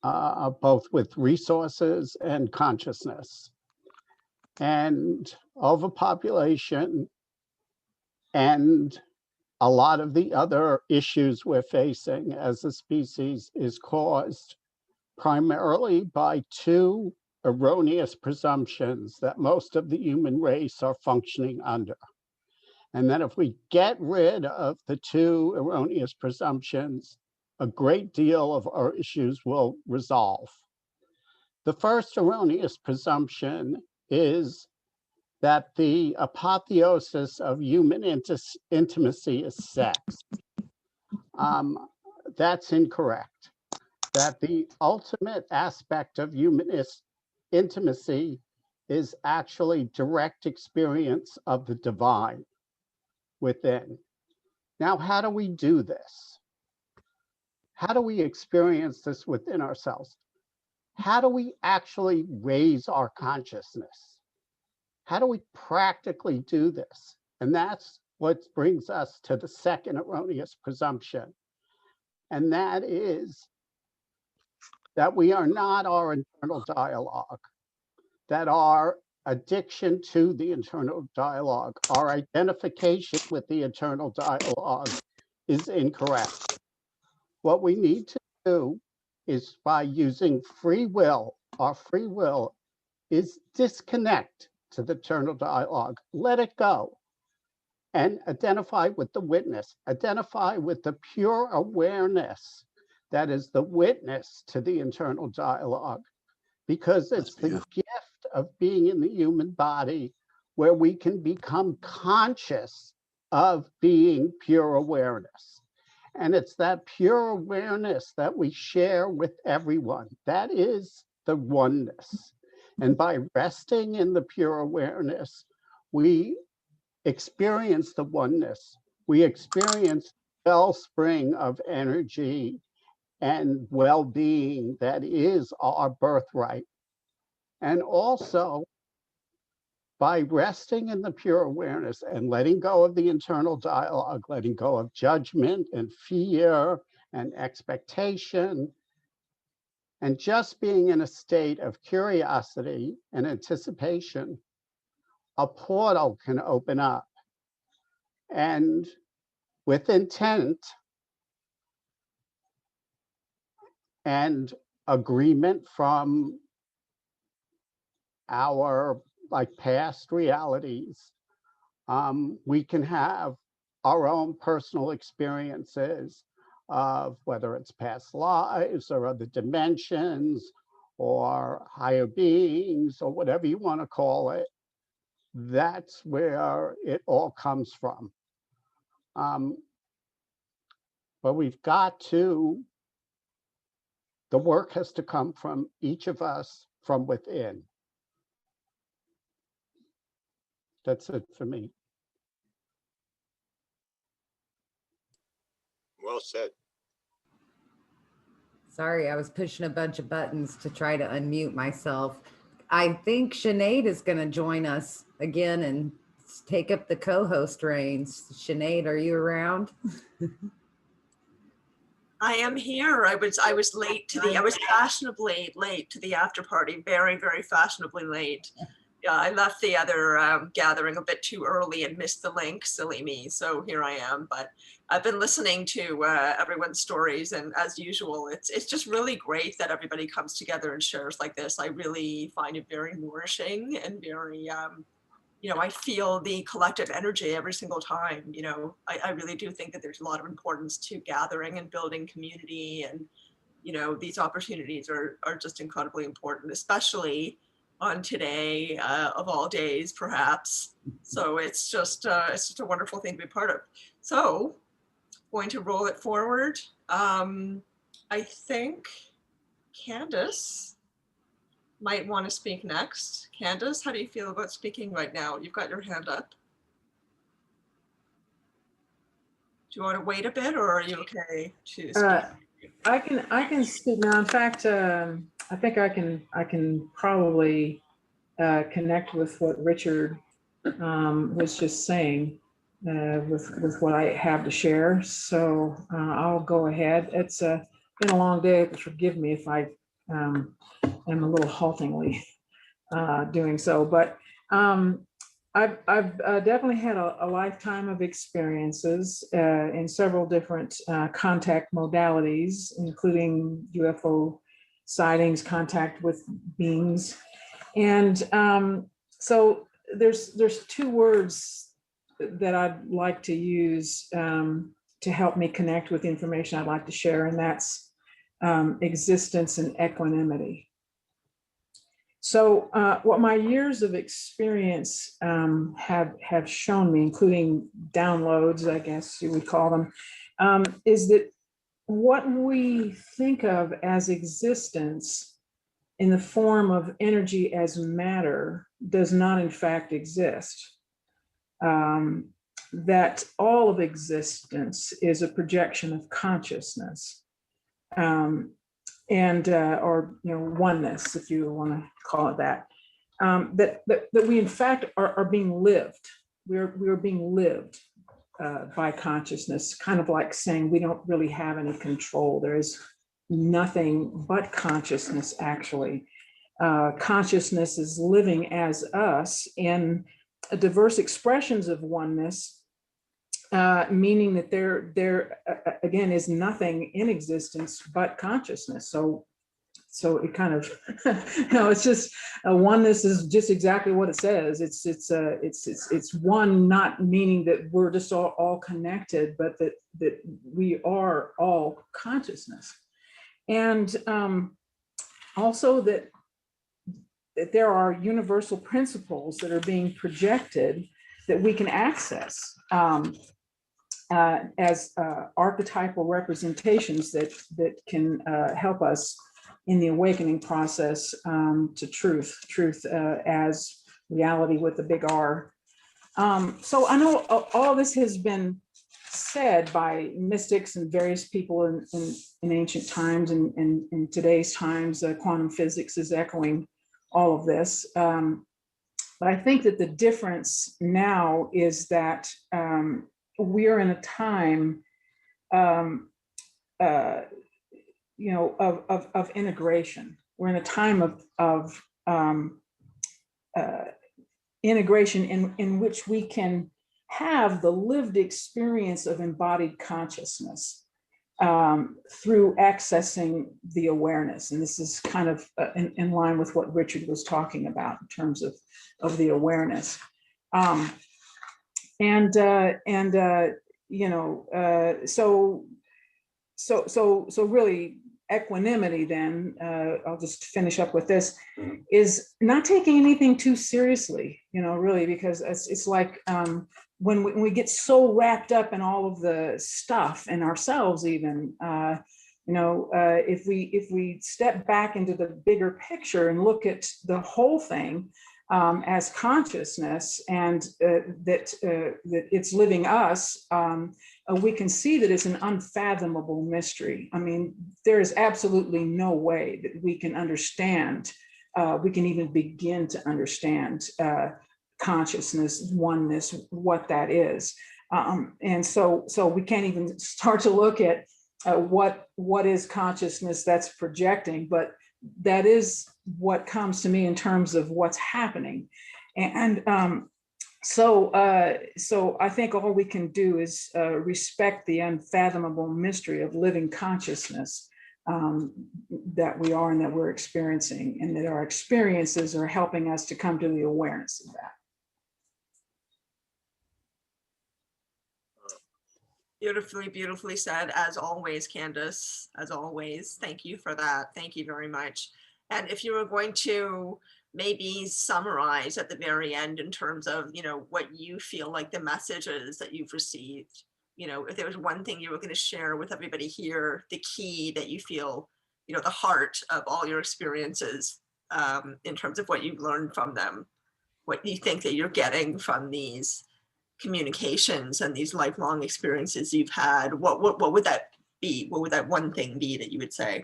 both with resources and consciousness. And overpopulation and a lot of the other issues we're facing as a species is caused primarily by two erroneous presumptions that most of the human race are functioning under. And that if we get rid of the two erroneous presumptions, a great deal of our issues will resolve. The first erroneous presumption is that the apotheosis of human intimacy is sex. That's incorrect. That the ultimate aspect of human intimacy is actually direct experience of the divine within. Now, how do we do this? How do we experience this within ourselves? How do we actually raise our consciousness? How do we practically do this? And that's what brings us to the second erroneous presumption. And that is that we are not our internal dialogue, that our addiction to the internal dialogue, our identification with the internal dialogue is incorrect. What we need to do is, by using free will, our free will is disconnect to the internal dialogue, let it go, and identify with the witness, identify with the pure awareness that is the witness to the internal dialogue, because it's the gift of being in the human body where we can become conscious of being pure awareness. And it's that pure awareness that we share with everyone. That is the oneness. And by resting in the pure awareness, we experience the oneness. We experience the wellspring of energy and well-being that is our birthright. And also, by resting in the pure awareness and letting go of the internal dialogue, letting go of judgment and fear and expectation, and just being in a state of curiosity and anticipation, a portal can open up. And with intent and agreement from our past realities, we can have our own personal experiences of whether it's past lives or other dimensions or higher beings or whatever you want to call it. That's where it all comes from. But we've got to, the work has to come from each of us from within. That's it for me. Well said. Sorry, I was pushing a bunch of buttons to try to unmute myself. I think Sinead is going to join us again and take up the co-host reins. Sinead, are you around? I am here. I was late to I was fashionably late to the after party, very, very fashionably late. Yeah, I left the other gathering a bit too early and missed the link, silly me. So here I am, but I've been listening to everyone's stories, and as usual, it's just really great that everybody comes together and shares like this. I really find it very nourishing and very, you know, I feel the collective energy every single time. You know, I really do think that there's a lot of importance to gathering and building community, and you know, these opportunities are just incredibly important, especially on today of all days, perhaps. So it's just a wonderful thing to be part of. So going to roll it forward. I think Candace might want to speak next. Candace, how do you feel about speaking right now? You've got your hand up. Do you want to wait a bit, or are you okay to speak? I can speak now. In fact, I think I can probably connect with what Richard was just saying with what I have to share. So I'll go ahead. It's been a long day. Forgive me if I am a little haltingly doing so, but I've definitely had a lifetime of experiences in several different contact modalities, including UFO sightings, contact with beings. And so there's two words that I'd like to use to help me connect with information I'd like to share, and that's existence and equanimity. So what my years of experience have shown me, including downloads, I guess you would call them, is that what we think of as existence in the form of energy as matter does not in fact exist. That all of existence is a projection of consciousness. And or oneness, if you want to call it that, that we in fact are being lived. We are being lived by consciousness, kind of like saying we don't really have any control. There is nothing but consciousness, actually. Consciousness is living as us in diverse expressions of oneness, meaning that there again is nothing in existence but consciousness. So it kind of, it's just oneness is just exactly what it says. It's one, not meaning that we're just all connected, but that we are all consciousness, and also that there are universal principles that are being projected that we can access. As archetypal representations that can help us in the awakening process to truth as reality with a big R. So I know all this has been said by mystics and various people in ancient times, and in today's times, quantum physics is echoing all of this. But I think that the difference now is that we're in a time, of integration. We're in a time of integration in which we can have the lived experience of embodied consciousness through accessing the awareness. And this is kind of in line with what Richard was talking about in terms of the awareness. So really equanimity then, I'll just finish up with this, is not taking anything too seriously, really, because it's like when we get so wrapped up in all of the stuff and ourselves even, if we step back into the bigger picture and look at the whole thing, as consciousness, and that it's living us, we can see that it's an unfathomable mystery. I mean, there is absolutely no way that we can understand, we can even begin to understand consciousness, oneness, what that is. And so we can't even start to look at what is consciousness that's projecting, but that is what comes to me in terms of what's happening. And so I think all we can do is respect the unfathomable mystery of living consciousness that we are and that we're experiencing, and that our experiences are helping us to come to the awareness of that. Beautifully, beautifully said, as always, Candace, as always. Thank you for that. Thank you very much. And if you were going to maybe summarize at the very end in terms of, you know, what you feel like the messages that you've received, you know, if there was one thing you were going to share with everybody here, the key that you feel, you know, the heart of all your experiences in terms of what you've learned from them, what you think that you're getting from these communications and these lifelong experiences you've had, what would that be? What would that one thing be that you would say?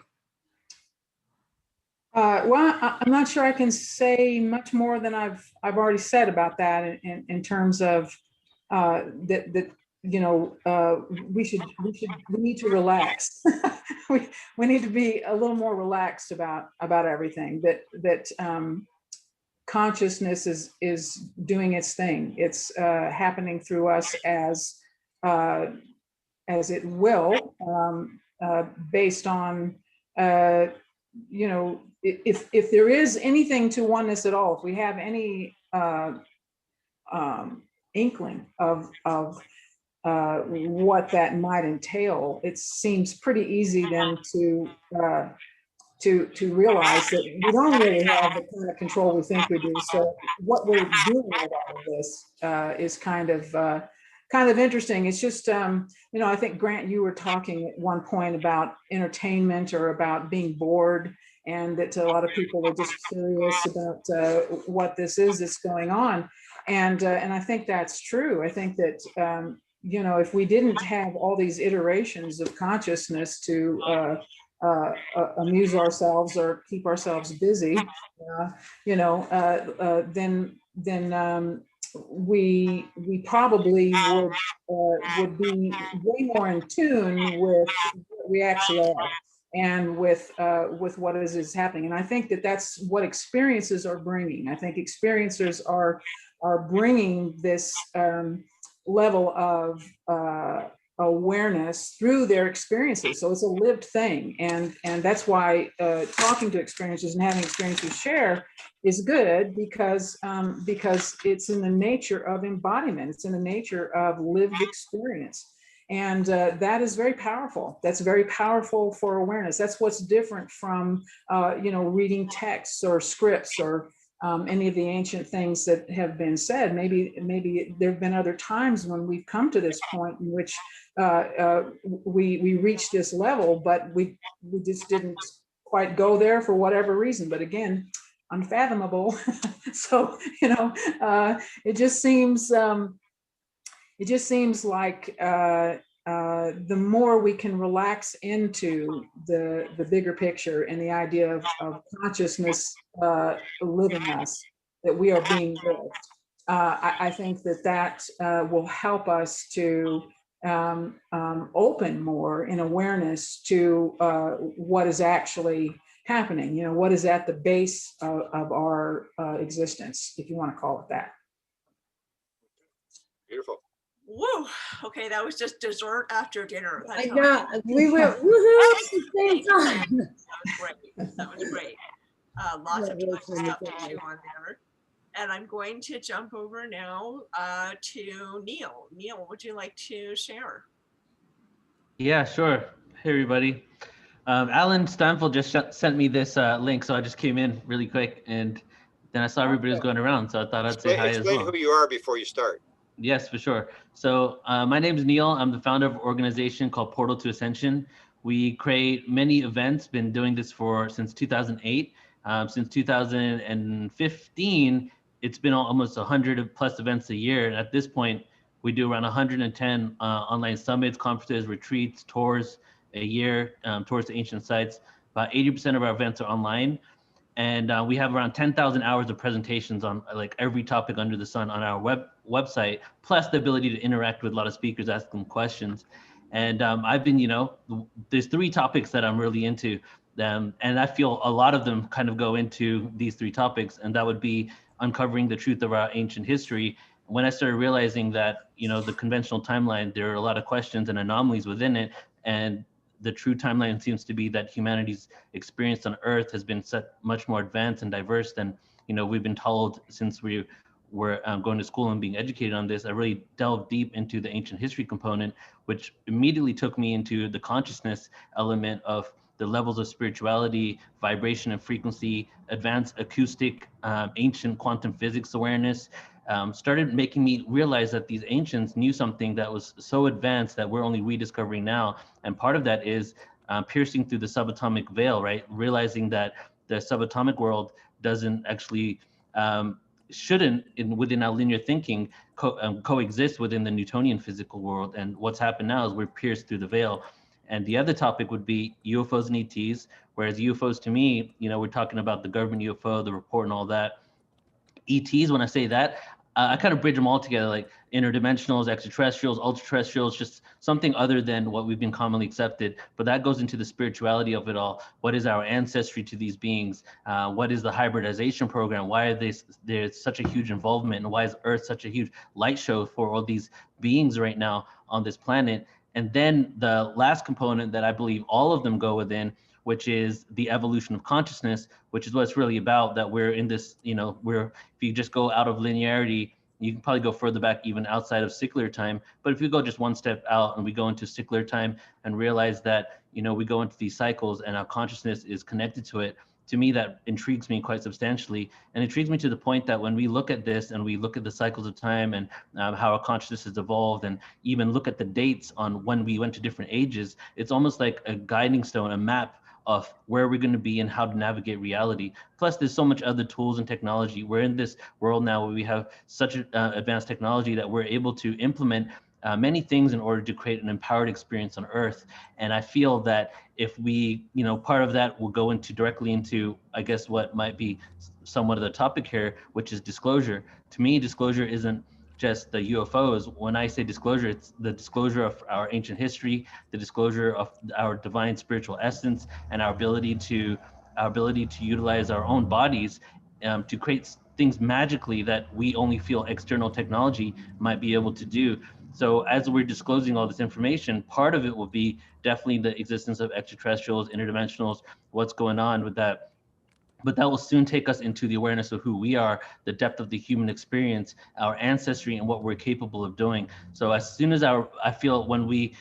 Well, I'm not sure I can say much more than I've already said about that in terms of that you know, we need to relax. we need to be a little more relaxed about everything. That consciousness is doing its thing. It's happening through us as it will, based on you know, if there is anything to oneness at all, if we have any inkling of what that might entail, it seems pretty easy then to realize that we don't really have the kind of control we think we do. So what we're doing with all of this is kind of interesting. It's just, you know, I think, Grant, you were talking at one point about entertainment or about being bored, and that a lot of people are just curious about what this is that's going on. And I think that's true. I think that, you know, if we didn't have all these iterations of consciousness to amuse ourselves or keep ourselves busy, you know, then we probably would be way more in tune with what we actually are, and with what is happening. And I think that that's what experiences are bringing. I think experiencers are bringing this level of awareness through their experiences. So it's a lived thing. And that's why talking to experiencers and having experiencers share is good, because it's in the nature of embodiment. It's in the nature of lived experience. And that is very powerful. That's very powerful for awareness. That's what's different from, you know, reading texts or scripts or any of the ancient things that have been said. Maybe there have been other times when we've come to this point in which we reached this level, but we just didn't quite go there for whatever reason. But again, unfathomable. So, you know, it just seems like the more we can relax into the bigger picture and the idea of consciousness living us, that we are being lived, I think that will help us to open more in awareness to what is actually happening, you know, what is at the base of our existence, if you want to call it that. Beautiful. Woo. Okay, that was just dessert after dinner. I know. We went woohoo at the same time. That was great. That was great. Lots of stuff to chew on there. And I'm going to jump over now to Neil. Neil, would you like to share? Yeah, sure. Hey, everybody. Alan Stanfield just sent me this link, so I just came in really quick, and then I saw everybody was going around, so I thought I'd say hi as well. Explain who you are before you start. Yes, for sure. So my name is Neil. I'm the founder of an organization called Portal to Ascension. We create many events, been doing this since 2008. Since 2015, it's been almost 100 plus events a year. And at this point, we do around 110 online summits, conferences, retreats, tours a year, tours to ancient sites. About 80% of our events are online. And we have around 10,000 hours of presentations on like every topic under the sun on our website, plus the ability to interact with a lot of speakers, ask them questions. And I've been, there's 3 topics that I'm really into. And I feel a lot of them kind of go into these 3 topics, and that would be uncovering the truth of our ancient history. When I started realizing that, the conventional timeline, there are a lot of questions and anomalies within it. And the true timeline seems to be that humanity's experience on Earth has been much more advanced and diverse than, we've been told since we were going to school and being educated on this. I really delved deep into the ancient history component, which immediately took me into the consciousness element of the levels of spirituality, vibration and frequency, advanced acoustic, ancient quantum physics awareness, started making me realize that these ancients knew something that was so advanced that we're only rediscovering now. And part of that is piercing through the subatomic veil, right? Realizing that the subatomic world doesn't actually, shouldn't, within our linear thinking, coexist within the Newtonian physical world. And what's happened now is we're pierced through the veil. And the other topic would be UFOs and ETs, whereas UFOs to me, we're talking about the government UFO, the report and all that. ETs, when I say that, I kind of bridge them all together, like interdimensionals, extraterrestrials, ultra-terrestrials, just something other than what we've been commonly accepted. But that goes into the spirituality of it all. What is our ancestry to these beings? What is the hybridization program? Why are there's such a huge involvement? And why is Earth such a huge light show for all these beings right now on this planet? And then the last component that I believe all of them go within, which is the evolution of consciousness, which is what it's really about, that we're in this, if you just go out of linearity, you can probably go further back even outside of secular time. But if you go just one step out and we go into secular time and realize that, we go into these cycles and our consciousness is connected to it, to me, that intrigues me quite substantially. And intrigues me to the point that when we look at this and we look at the cycles of time and how our consciousness has evolved, and even look at the dates on when we went to different ages, it's almost like a guiding stone, a map of where we're going to be and how to navigate reality. Plus, there's so much other tools and technology. We're in this world now where we have such advanced technology that we're able to implement many things in order to create an empowered experience on Earth. And I feel that if we, part of that will go directly into, I guess, what might be somewhat of the topic here, which is disclosure. To me, disclosure isn't just the UFOs. When I say disclosure, it's the disclosure of our ancient history, the disclosure of our divine spiritual essence, and our ability to utilize our own bodies to create things magically that we only feel external technology might be able to do. So as we're disclosing all this information, part of it will be definitely the existence of extraterrestrials, interdimensionals, what's going on with that. But that will soon take us into the awareness of who we are, the depth of the human experience, our ancestry, and what we're capable of doing. So as soon as I feel when we,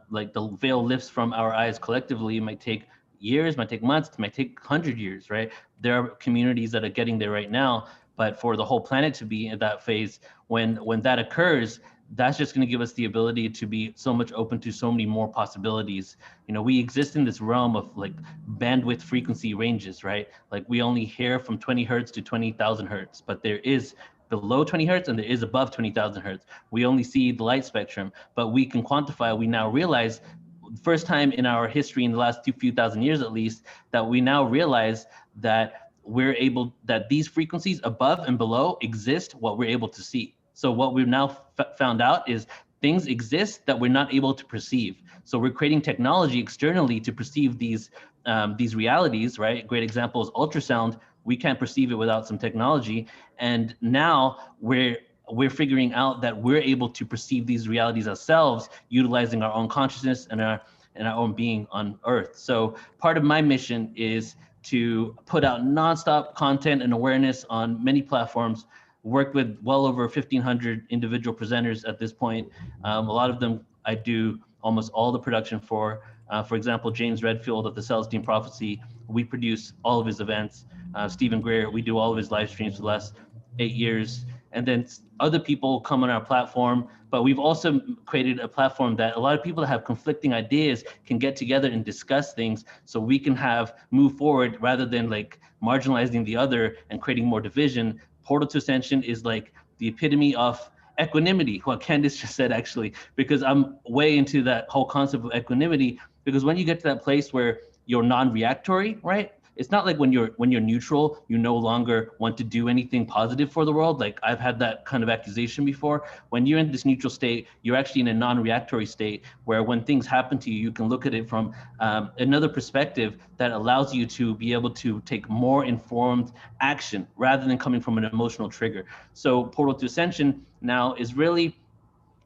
like the veil lifts from our eyes collectively, it might take years, might take months, it might take 100 years, right? There are communities that are getting there right now, but for the whole planet to be in that phase, when that occurs, that's just going to give us the ability to be so much open to so many more possibilities. We exist in this realm of like bandwidth frequency ranges, right? Like we only hear from 20 hertz to 20,000 hertz, but there is below 20 hertz and there is above 20,000 hertz. We only see the light spectrum, but we can quantify. We now realize, first time in our history in the last few thousand years at least, that we now realize that that these frequencies above and below exist, what we're able to see. So what we've now found out is things exist that we're not able to perceive. So we're creating technology externally to perceive these realities, right? A great example is ultrasound. We can't perceive it without some technology. And now we're figuring out that we're able to perceive these realities ourselves, utilizing our own consciousness and our own being on Earth. So part of my mission is to put out nonstop content and awareness on many platforms. Worked with well over 1,500 individual presenters at this point. A lot of them I do almost all the production for. For example, James Redfield of the Celestine Prophecy, we produce all of his events. Stephen Greer, we do all of his live streams for the last 8 years. And then other people come on our platform, but we've also created a platform that a lot of people that have conflicting ideas can get together and discuss things, so we can move forward rather than like marginalizing the other and creating more division. Portal to Ascension is like the epitome of equanimity, what Candice just said, actually, because I'm way into that whole concept of equanimity, because when you get to that place where you're non-reactory, right? It's not like when you're neutral, you no longer want to do anything positive for the world. Like I've had that kind of accusation before. When you're in this neutral state, you're actually in a non-reactory state where when things happen to you, you can look at it from another perspective that allows you to be able to take more informed action rather than coming from an emotional trigger. So Portal to Ascension now is really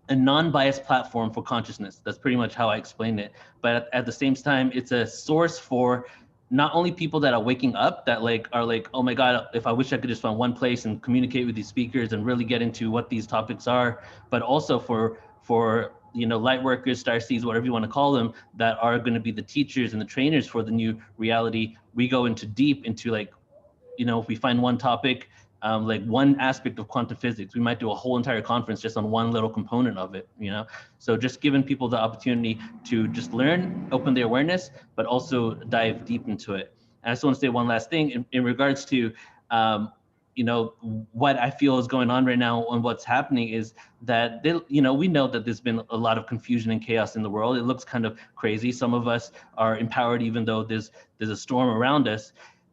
a non-biased platform for consciousness. That's pretty much how I explained it. But at the same time, it's a source for not only people that are waking up that are like, oh my God, if I wish I could just find one place and communicate with these speakers and really get into what these topics are, but also for light workers, star seeds, whatever you want to call them, that are going to be the teachers and the trainers for the new reality. We go into deep into if we find one topic, like one aspect of quantum physics, we might do a whole entire conference just on one little component of it, So just giving people the opportunity to just learn, open their awareness, but also dive deep into it. And I just want to say one last thing in regards to, what I feel is going on right now and what's happening is that, we know that there's been a lot of confusion and chaos in the world. It looks kind of crazy. Some of us are empowered, even though there's a storm around us.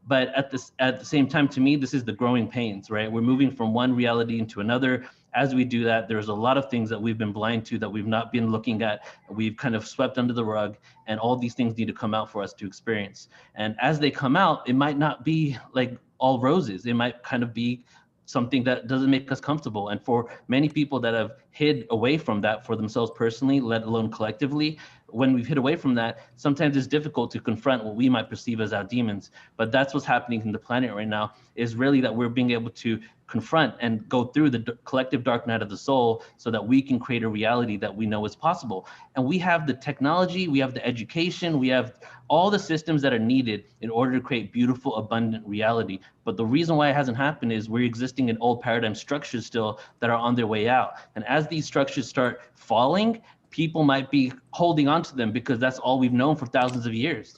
But at the same time, to me, this is the growing pains, right? We're moving from one reality into another. As we do that, there's a lot of things that we've been blind to, that we've not been looking at. We've kind of swept under the rug, and all these things need to come out for us to experience. And as they come out, it might not be like all roses. It might kind of be something that doesn't make us comfortable. And for many people that have hid away from that for themselves personally, let alone collectively, when we've hid away from that, sometimes it's difficult to confront what we might perceive as our demons. But that's what's happening in the planet right now, is really that we're being able to confront and go through the collective dark night of the soul so that we can create a reality that we know is possible. And we have the technology, we have the education, we have all the systems that are needed in order to create beautiful, abundant reality. But the reason why it hasn't happened is we're existing in old paradigm structures still that are on their way out. And as these structures start falling, people might be holding on to them because that's all we've known for thousands of years,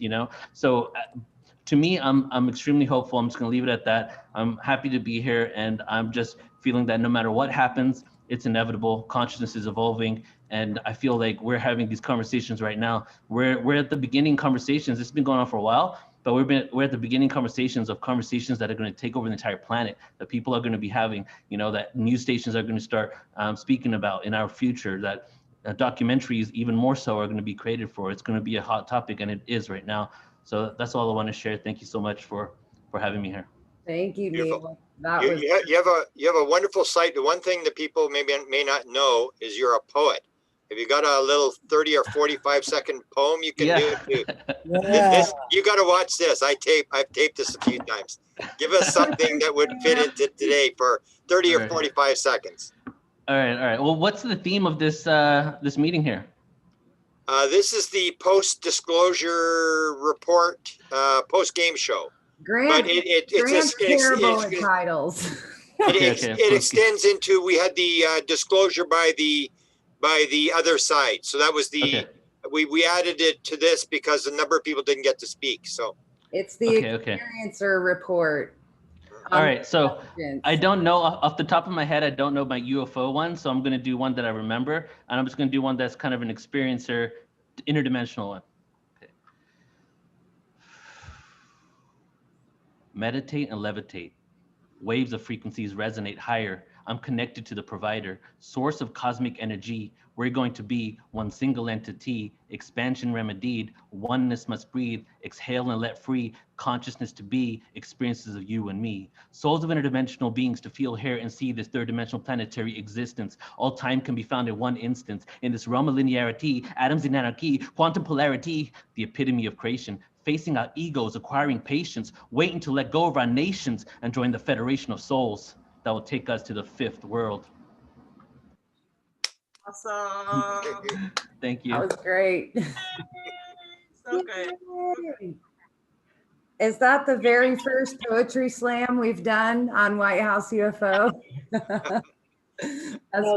So to me, I'm extremely hopeful. I'm just gonna leave it at that. I'm happy to be here, and I'm just feeling that no matter what happens, it's inevitable. Consciousness is evolving, and I feel like we're having these conversations right now. We're at the beginning conversations. It's been going on for a while, but we're at the beginning conversations that are going to take over the entire planet, that people are going to be having, that news stations are going to start speaking about in our future, that documentaries even more so are going to be created for. It's going to be a hot topic, and it is right now. So that's all I want to share. Thank you so much for having me here. Thank you, Beautiful. Neil. You have a wonderful site. The one thing that people may not know is you're a poet. Have you got a little 30 or 45-second poem you can do too? Yeah. You got to watch this. I've taped this a few times. Give us something that would fit into today for 30 or 45 seconds. All right. Well, what's the theme of this this meeting here? This is the post-disclosure report, post-game show. Grant, but it's terrible at titles. It extends into, we had the disclosure by the other side. So that was the, we added it to this because a number of people didn't get to speak. So it's the experiencer report. All right, so I don't know off the top of my head, I don't know my UFO one, so I'm going to do one that I remember, and I'm just going to do one that's kind of an experiencer, interdimensional one. Okay. Meditate and levitate. Waves of frequencies resonate higher. I'm connected to the provider, source of cosmic energy. We're going to be one single entity, expansion remedied, oneness must breathe, exhale and let free, consciousness to be, experiences of you and me. Souls of interdimensional beings to feel, hear, and see this third dimensional planetary existence. All time can be found in one instance. In this realm of linearity, atoms in anarchy, quantum polarity, the epitome of creation. Facing our egos, acquiring patience, waiting to let go of our nations and join the federation of souls that will take us to the fifth world. Awesome. Thank you. That was great. So good. Is that the very first poetry slam we've done on White House UFO?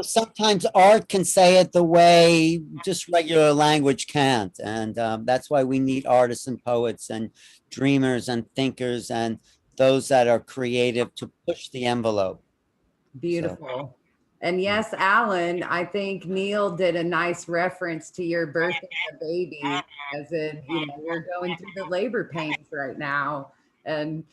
Sometimes art can say it the way just regular language can't. And that's why we need artists and poets and dreamers and thinkers and those that are creative to push the envelope. Beautiful. So. And yes, Alan, I think Neil did a nice reference to your birth of a baby, as in, we're going through the labor pains right now. And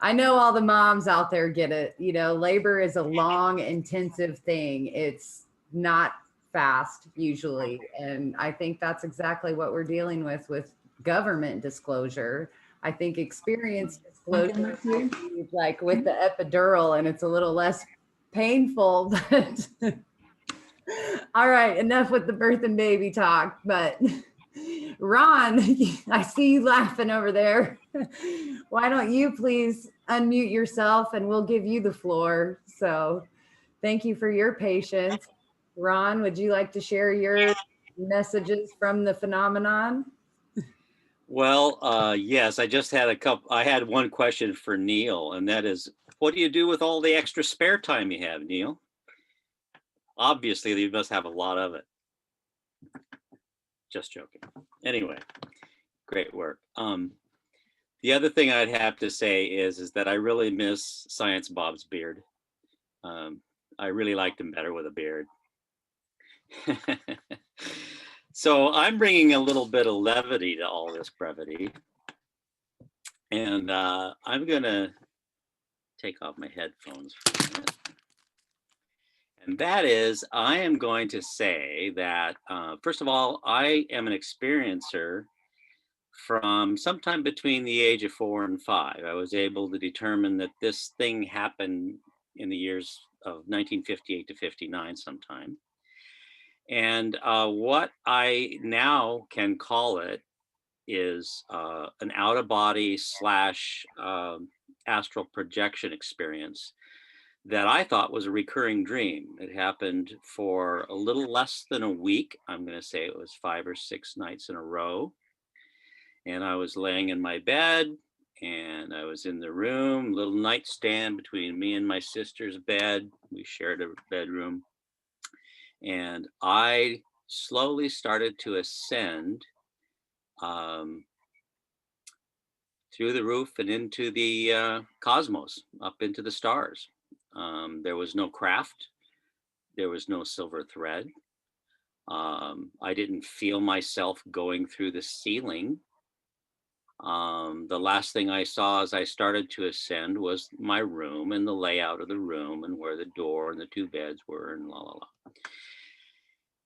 I know all the moms out there get it. You know, labor is a long, intensive thing. It's not fast usually. And I think that's exactly what we're dealing with government disclosure. I think experience disclosure might be like with the epidural, and it's a little less painful, but all right, enough with the birth and baby talk. But Ron, I see you laughing over there. Why don't you please unmute yourself and we'll give you the floor. So thank you for your patience. Ron, would you like to share your messages from the phenomenon? Well, yes, I just had I had one question for Neil, and that is, what do you do with all the extra spare time you have, Neil? Obviously, you must have a lot of it. Just joking. Anyway, great work. The other thing I'd have to say is that I really miss Science Bob's beard. I really liked him better with a beard. So I'm bringing a little bit of levity to all this brevity. And I'm gonna take off my headphones for a minute. And that is, I am going to say that, first of all, I am an experiencer from sometime between the age of 4 and 5. I was able to determine that this thing happened in the years of 1958 to 59 sometime. And what I now can call it is an out-of-body / astral projection experience that I thought was a recurring dream. It happened for a little less than a week. I'm going to say it was 5 or 6 nights in a row. And I was laying in my bed, and I was in the room, little nightstand between me and my sister's bed. We shared a bedroom. And I slowly started to ascend through the roof and into the cosmos, up into the stars. There was no craft. There was no silver thread. I didn't feel myself going through the ceiling. The last thing I saw as I started to ascend was my room and the layout of the room and where the door and the 2 beds were and la la la.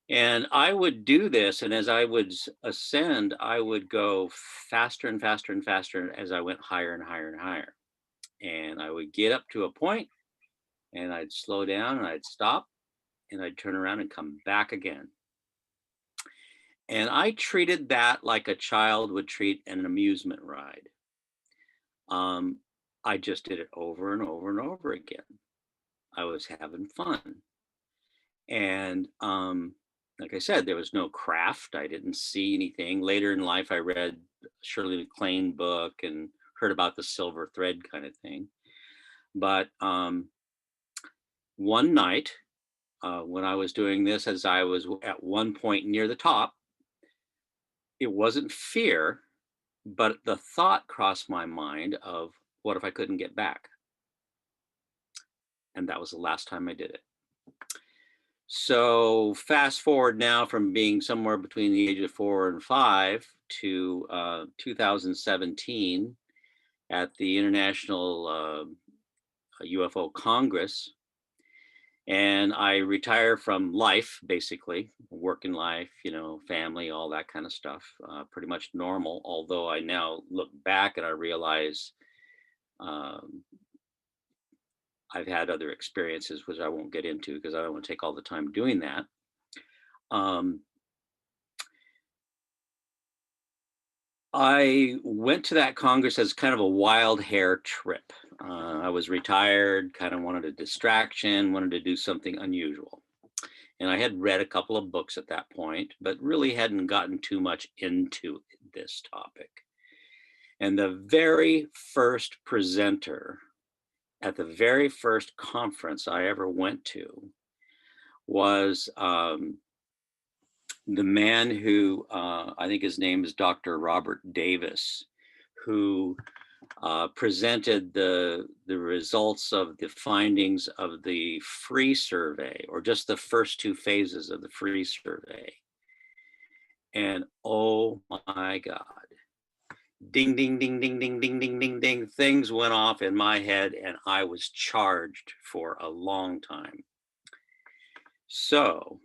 And I would do this, and as I would ascend, I would go faster and faster and faster as I went higher and higher and higher. And I would get up to a point, and I'd slow down, and I'd stop, and I'd turn around and come back again. And I treated that like a child would treat an amusement ride. I just did it over and over and over again. I was having fun. And like I said, there was no craft. I didn't see anything. Later in life, I read Shirley MacLaine book and heard about the silver thread kind of thing. But one night when I was doing this, as I was at one point near the top, it wasn't fear, but the thought crossed my mind of, what if I couldn't get back? And that was the last time I did it. So fast forward now from being somewhere between the age of 4 and 5 to 2017 at the International UFO Congress. And I retire from life, basically, working life, you know, family, all that kind of stuff, pretty much normal. Although I now look back and I realize I've had other experiences, which I won't get into because I don't want to take all the time doing that. I went to that Congress as kind of a wild hair trip. I was retired, kind of wanted a distraction, wanted to do something unusual. And I had read a couple of books at that point, but really hadn't gotten too much into this topic. And the very first presenter at the very first conference I ever went to was the man who, I think his name is Dr. Robert Davis, who presented the results of the findings of the free survey, or just the first 2 phases of the free survey. And oh my God, ding, ding, ding, ding, ding, ding, ding, ding, ding. Things went off in my head and I was charged for a long time. So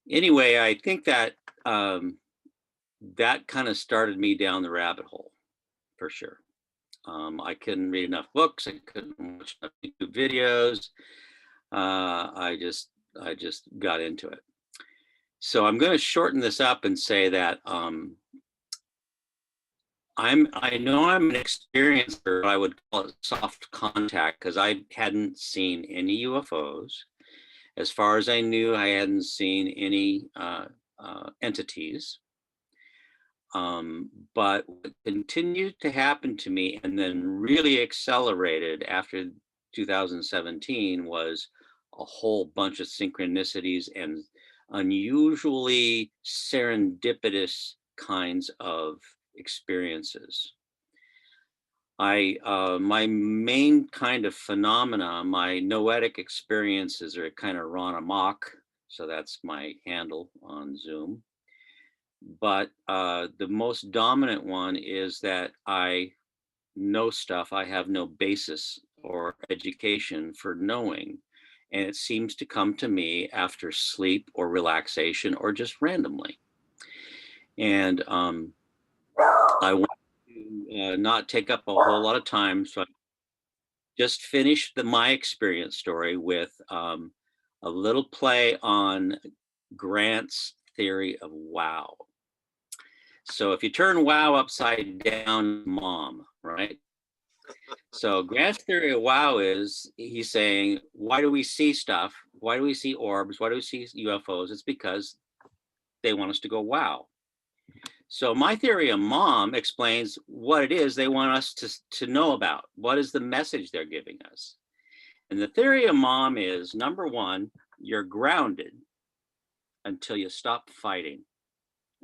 anyway, I think that that kind of started me down the rabbit hole for sure. I couldn't read enough books. I couldn't watch enough YouTube videos. I just got into it. So I'm going to shorten this up and say that I know I'm an experiencer. I would call it soft contact because I hadn't seen any UFOs. As far as I knew, I hadn't seen any entities. But what continued to happen to me and then really accelerated after 2017 was a whole bunch of synchronicities and unusually serendipitous kinds of experiences. My main kind of phenomena, my noetic experiences are kind of run amok. So that's my handle on Zoom. But the most dominant one is that I know stuff I have no basis or education for knowing. And it seems to come to me after sleep or relaxation or just randomly. And I want to not take up a whole lot of time. So I just finished my experience story with a little play on Grant's theory of wow. So if you turn wow upside down, mom, right? So Grant's theory of wow is he's saying, why do we see stuff? Why do we see orbs? Why do we see UFOs? It's because they want us to go wow. So my theory of mom explains what it is they want us to know about. What is the message they're giving us? And the theory of mom is, number one, you're grounded until you stop fighting.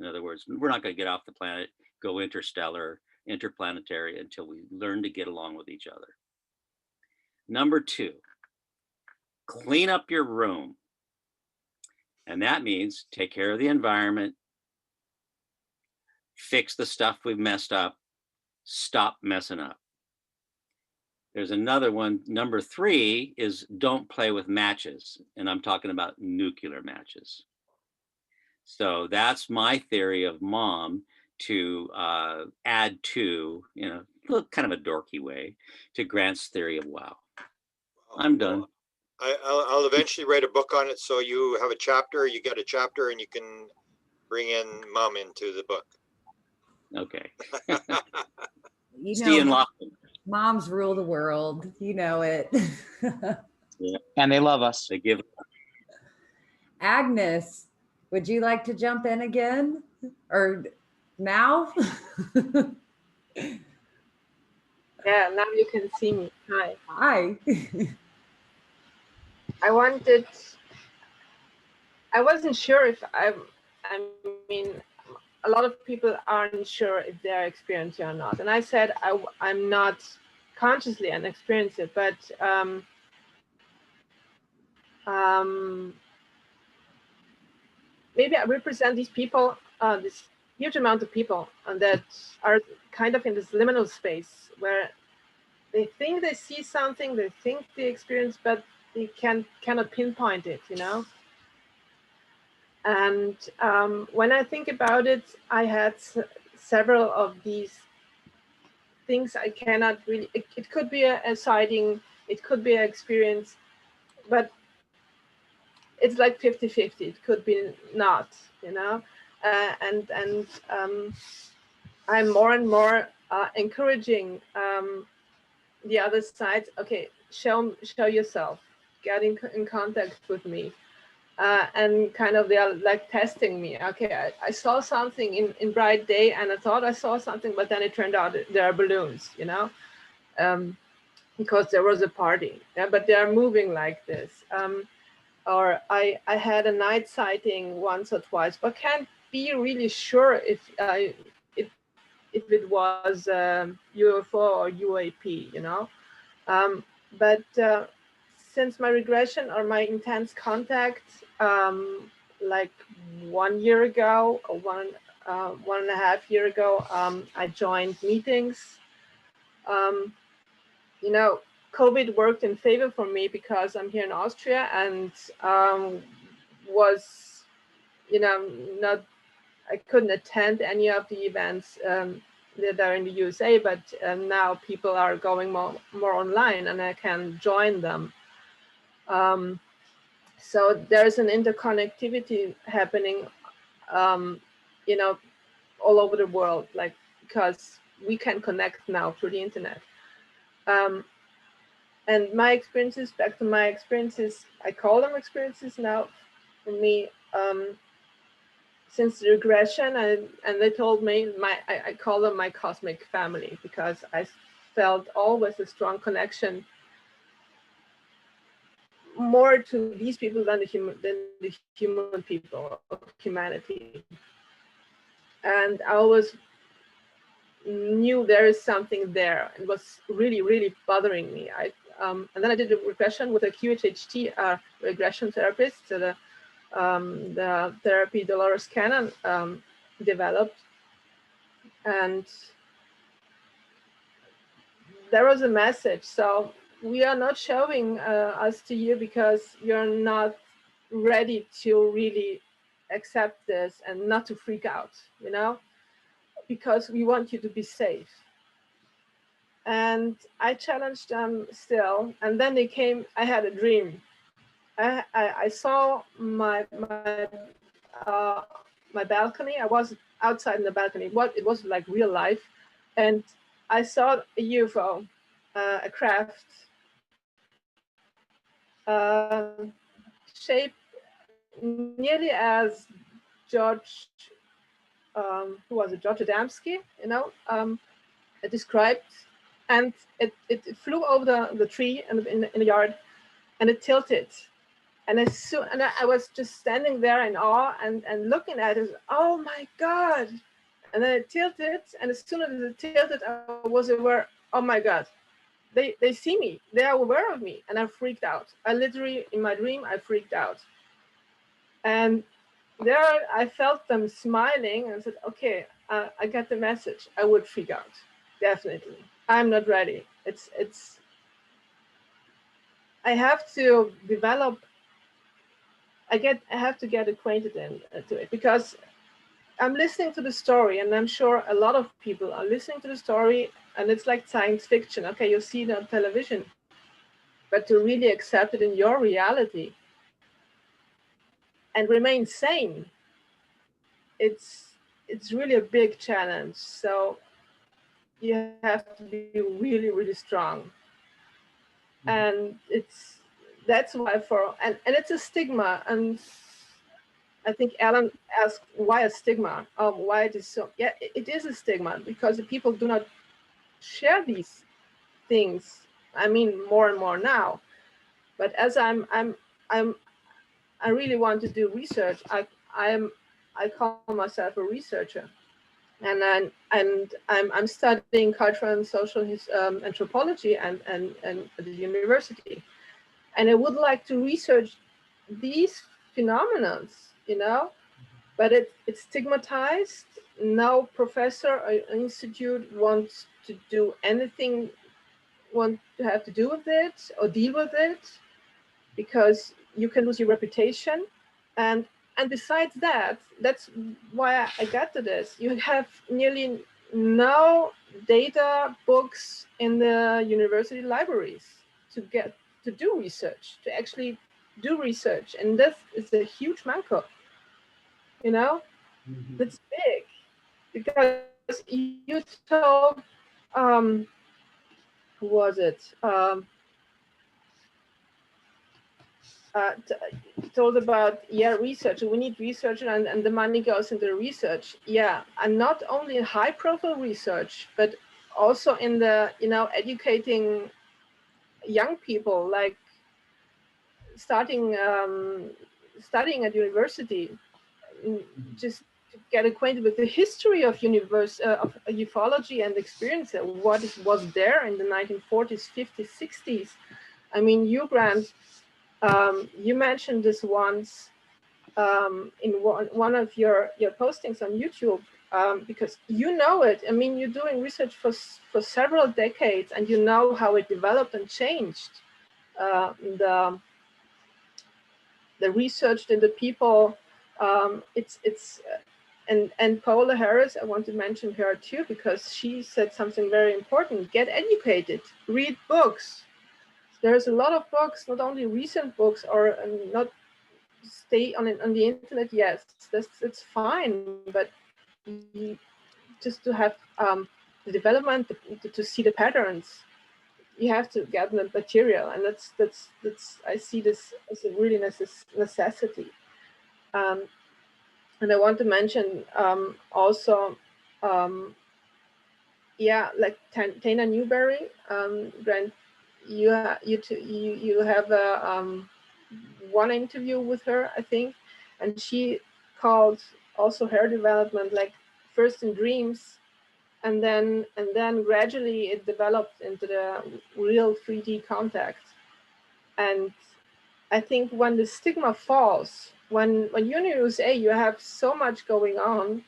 In other words, we're not going to get off the planet, go interstellar, interplanetary until we learn to get along with each other. Number two, clean up your room. And that means take care of the environment, fix the stuff we've messed up, stop messing up. There's another one. Number three is don't play with matches. And I'm talking about nuclear matches. So that's my theory of mom, to add to, kind of a dorky way, to Grant's theory of wow. I'm done. I'll eventually write a book on it. So you have a chapter, you get a chapter, and you can bring in mom into the book. Okay. You know, moms rule the world. You know it. Yeah. And they love us. They give. Agnes, would you like to jump in again? Or now? Yeah, now you can see me. Hi. Hi. I wasn't sure if I mean, a lot of people aren't sure if they're experiencing or not. And I said, I'm not consciously an experiencer, but maybe I represent these people, this huge amount of people that are kind of in this liminal space where they think they see something, they think they experience, but they cannot pinpoint it, And when I think about it, I had several of these things I cannot really, it could be a sighting, it could be an experience, but it's like 50-50, it could be not, and I'm more and more encouraging the other side. Okay, show yourself, get in contact with me, and kind of they are like testing me. Okay, I saw something in bright day, and I thought I saw something, but then it turned out there are balloons, because there was a party. Yeah, but they are moving like this. Or I had a night sighting once or twice, but can't be really sure if it was UFO or UAP, but since my regression or my intense contact, like 1 year ago or 1.5 years ago, I joined meetings. You know, COVID worked in favor for me because I'm here in Austria and was, you know, I couldn't attend any of the events that are in the USA, but now people are going more online and I can join them. So there's an interconnectivity happening, you know, all over the world, like, because we can connect now through the internet. And my experiences, back to my experiences, I call them experiences now for me, since the regression, and they told me, I call them my cosmic family, because I felt always a strong connection more to these people than the human people of humanity. And I always knew there is something there. It was really, really bothering me. And then I did a regression with a QHHT regression therapist, so the therapy Dolores Cannon developed. And there was a message. So we are not showing us to you because you're not ready to really accept this and not to freak out, you know, because we want you to be safe. And I challenged them still. And then they came, I had a dream. I saw my balcony. I was outside in the balcony. It was like real life. And I saw a UFO, a craft, shaped nearly as George, who was it, George Adamski, you know, described. And it flew over the tree in the yard, and it tilted. And I was just standing there in awe and looking at it. Oh my God! And then it tilted, and as soon as it tilted, I was aware. Oh my God! They see me. They are aware of me, and I freaked out. I literally, in my dream, I freaked out. And there, I felt them smiling, and said, "Okay, I got the message. I would freak out, definitely. I'm not ready. I have to develop. I have to get acquainted to it, because I'm listening to the story, and I'm sure a lot of people are listening to the story, and it's like science fiction. Okay, you see it on television, but to really accept it in your reality and remain sane, it's really a big challenge. So you have to be really, really strong. And that's why and it's a stigma. And I think Alan asked why a stigma, why it is so. Yeah, it is a stigma because the people do not share these things. I mean, more and more now. But as I really want to do research. I call myself a researcher, and I'm studying cultural and social anthropology and at the university, and I would like to research these phenomena, you know, but it's stigmatized. No professor or institute wants to do anything, want to have to do with it or deal with it, because you can lose your reputation. And besides that, that's why I got to this. You have nearly no data books in the university libraries to do research, to actually do research. And this is a huge manko, you know? Mm-hmm. That's big, because you told, who was it? Told about, yeah, research. We need research, and the money goes into research. Yeah, and not only in high profile research, but also in the, you know, educating young people, like starting studying at university, just to get acquainted with the history of of ufology and experience, what was there in the 1940s, 50s, 60s. I mean, you, Grant, you mentioned this once, in one of your postings on YouTube, because you know it. I mean, you're doing research for several decades, and you know how it developed and changed. The research and the people. And Paola Harris, I want to mention her too, because she said something very important. Get educated, read books. There's a lot of books, not only recent books or not stay on the internet. Yes, it's fine, but you, just to have the development, to see the patterns, you have to get the material, and that's I see this as a really necessity. And I want to mention also, like Tana Newberry, Grant, you have a one interview with her, I think, and she called also her development like first in dreams, and then gradually it developed into the real 3D contact. And I think when the stigma falls, when you're in the USA, you have so much going on.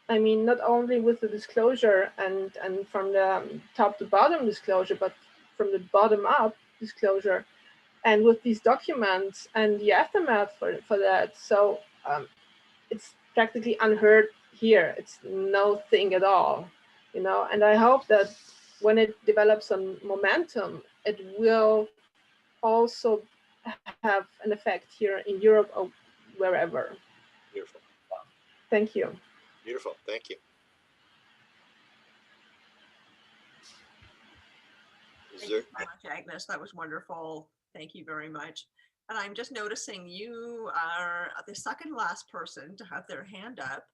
I mean, not only with the disclosure and from the top to bottom disclosure, but from the bottom up disclosure, and with these documents and the aftermath for that. So it's practically unheard here. It's no thing at all, you know. And I hope that when it develops some momentum, it will also have an effect here in Europe or wherever. Beautiful. Thank you. Beautiful. Thank you. Thank you very much, Agnes. That was wonderful. Thank you very much. And I'm just noticing you are the second last person to have their hand up.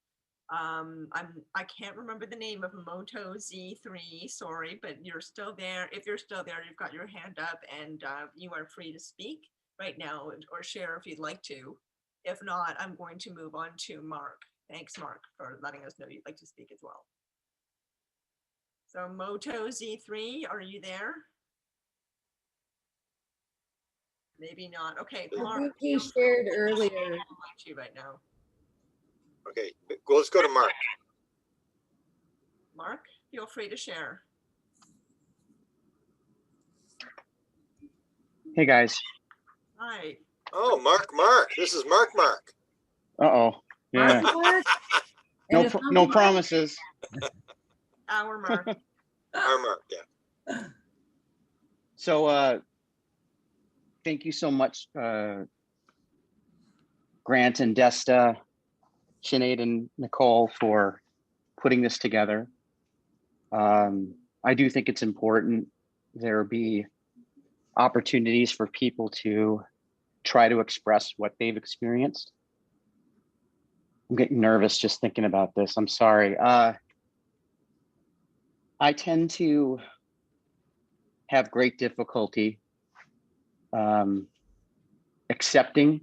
I can't remember the name of Moto Z3, sorry, but you're still there. If you're still there, you've got your hand up, and you are free to speak right now or share if you'd like to. If not, I'm going to move on to Mark. Thanks, Mark, for letting us know you'd like to speak as well. So Moto Z3, are you there? Maybe not. Okay, Mark. He shared earlier. You right now. Okay, well, let's go to Mark. Mark, feel free to share. Hey guys. Hi. Oh, Mark. This is Mark. Uh-oh. Yeah. No promises. Our Mark. Our Mark, yeah. So thank you so much, Grant and Desta, Sinead and Nicole, for putting this together. I do think it's important there be opportunities for people to try to express what they've experienced. I'm getting nervous just thinking about this. I'm sorry. I tend to have great difficulty accepting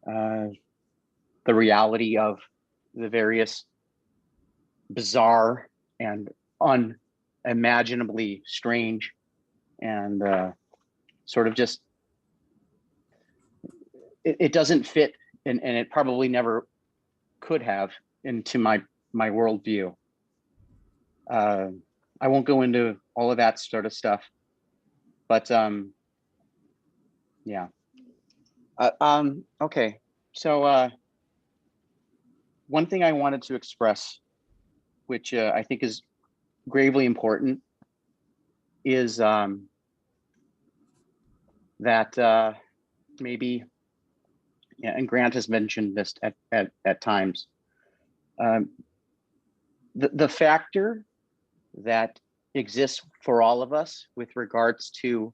the reality of the various bizarre and unimaginably strange and sort of just, it doesn't fit, and it probably never could have, into my worldview. I won't go into all of that sort of stuff, but yeah. Okay, so one thing I wanted to express, which I think is gravely important, is that maybe, yeah, and Grant has mentioned this at times, the factor that exists for all of us with regards to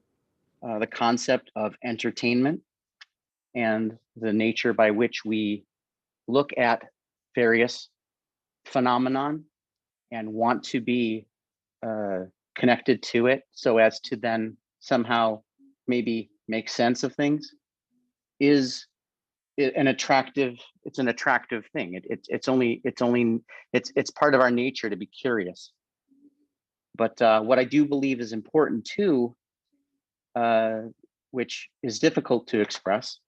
the concept of entertainment and the nature by which we look at various phenomenon and want to be connected to it so as to then somehow maybe make sense of things is an attractive thing. It's part of our nature to be curious. But what I do believe is important too, which is difficult to express,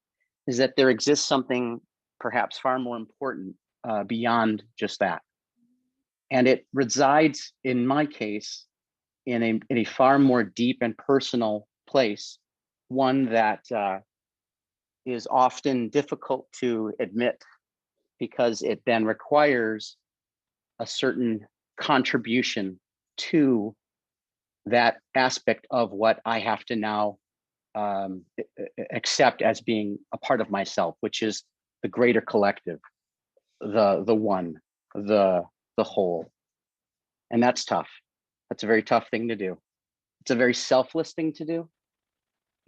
is that there exists something perhaps far more important beyond just that. And it resides, in my case, in a far more deep and personal place, one that is often difficult to admit because it then requires a certain contribution to that aspect of what I have to now accept as being a part of myself, which is the greater collective, the one, the whole. And that's tough. That's a very tough thing to do. It's a very selfless thing to do.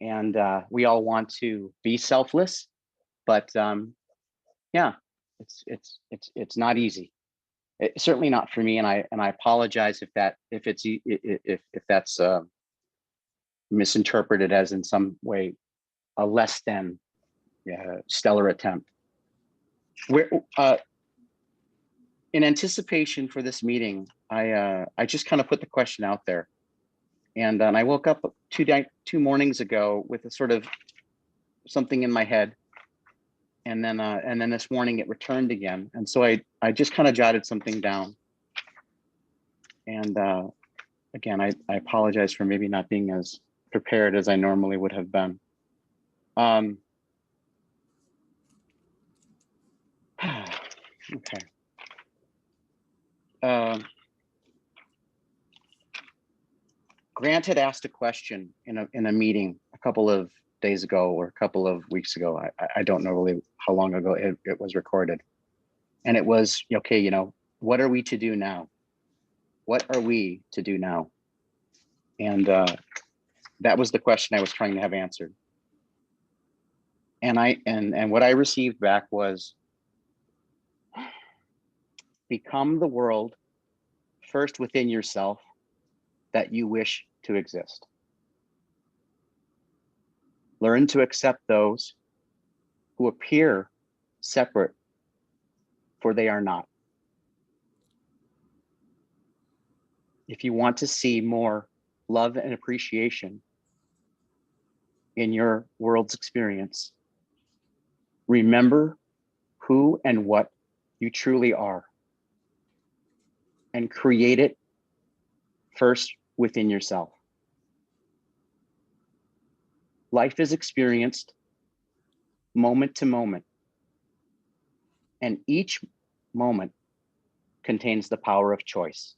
And we all want to be selfless, but yeah, it's not easy. It's certainly not for me, and I apologize if that's misinterpreted as in some way a less than stellar attempt. Where in anticipation for this meeting, I just kind of put the question out there, and I woke up two mornings ago with a sort of something in my head, and then this morning it returned again, and so I just kind of jotted something down. And again, I apologize for maybe not being as prepared as I normally would have been. Okay. Grant had asked a question in a meeting a couple of days ago or a couple of weeks ago. I don't know really how long ago it was recorded. And it was, okay, you know, what are we to do now? What are we to do now? And that was the question I was trying to have answered. And what I received back was, become the world first within yourself that you wish to exist. Learn to accept those who appear separate, for they are not. If you want to see more love and appreciation in your world's experience, remember who and what you truly are, and create it first within yourself. Life is experienced moment to moment, and each moment contains the power of choice.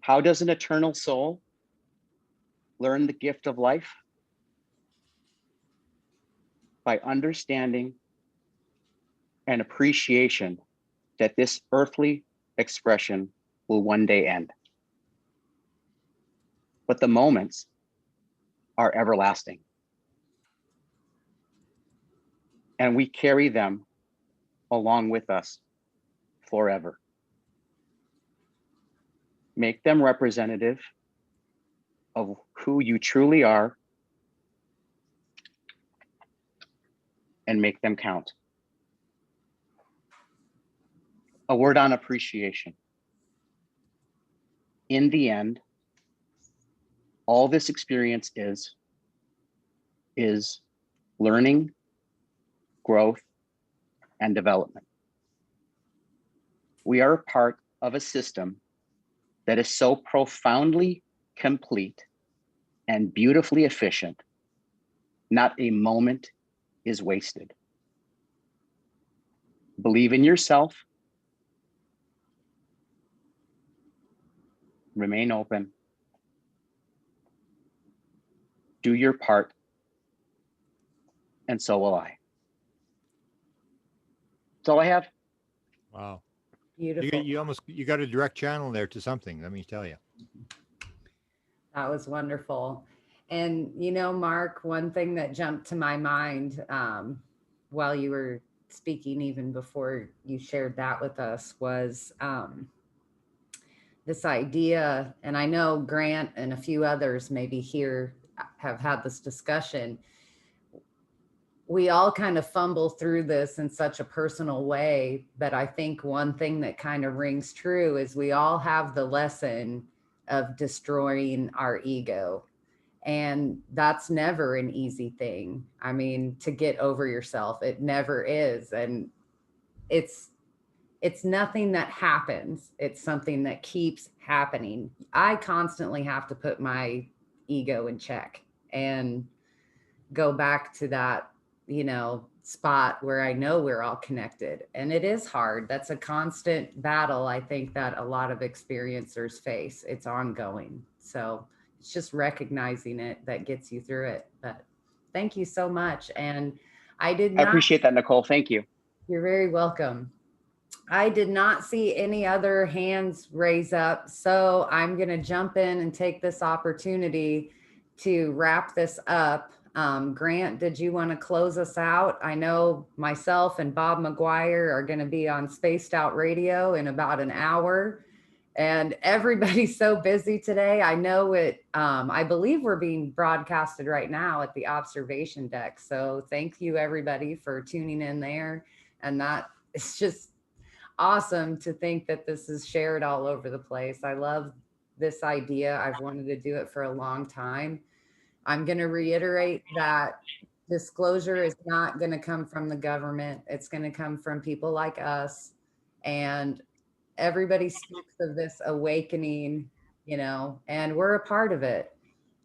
How does an eternal soul learn the gift of life? By understanding and appreciation that this earthly expression will one day end. But the moments are everlasting. And we carry them along with us forever. Make them representative of who you truly are, and make them count. A word on appreciation. In the end, all this experience is learning, growth, and development. We are a part of a system that is so profoundly complete and beautifully efficient, not a moment is wasted. Believe in yourself, remain open, do your part, and so will I. That's all I have. Wow. Beautiful. You got a direct channel there to something, let me tell you. That was wonderful. And, you know, Mark, one thing that jumped to my mind while you were speaking, even before you shared that with us, was this idea, and I know Grant and a few others maybe here have had this discussion. We all kind of fumble through this in such a personal way, but I think one thing that kind of rings true is we all have the lesson of destroying our ego. And that's never an easy thing. I mean, to get over yourself, it never is. And it's nothing that happens. It's something that keeps happening. I constantly have to put my ego in check and go back to that, spot where I know we're all connected. And it is hard. That's a constant battle, I think, that a lot of experiencers face. It's ongoing. So it's just recognizing it that gets you through it. But thank you so much. And I appreciate that, Nicole. Thank you. You're very welcome. I did not see any other hands raise up, so I'm going to jump in and take this opportunity to wrap this up. Grant, did you want to close us out? I know myself and Bob McGuire are going to be on Spaced Out Radio in about an hour, and everybody's so busy today. I know it. I believe we're being broadcasted right now at the observation deck. So thank you, everybody, for tuning in there. And that it's just awesome to think that this is shared all over the place. I love this idea. I've wanted to do it for a long time. I'm going to reiterate that disclosure is not going to come from the government. It's going to come from people like us. And everybody speaks of this awakening, and we're a part of it.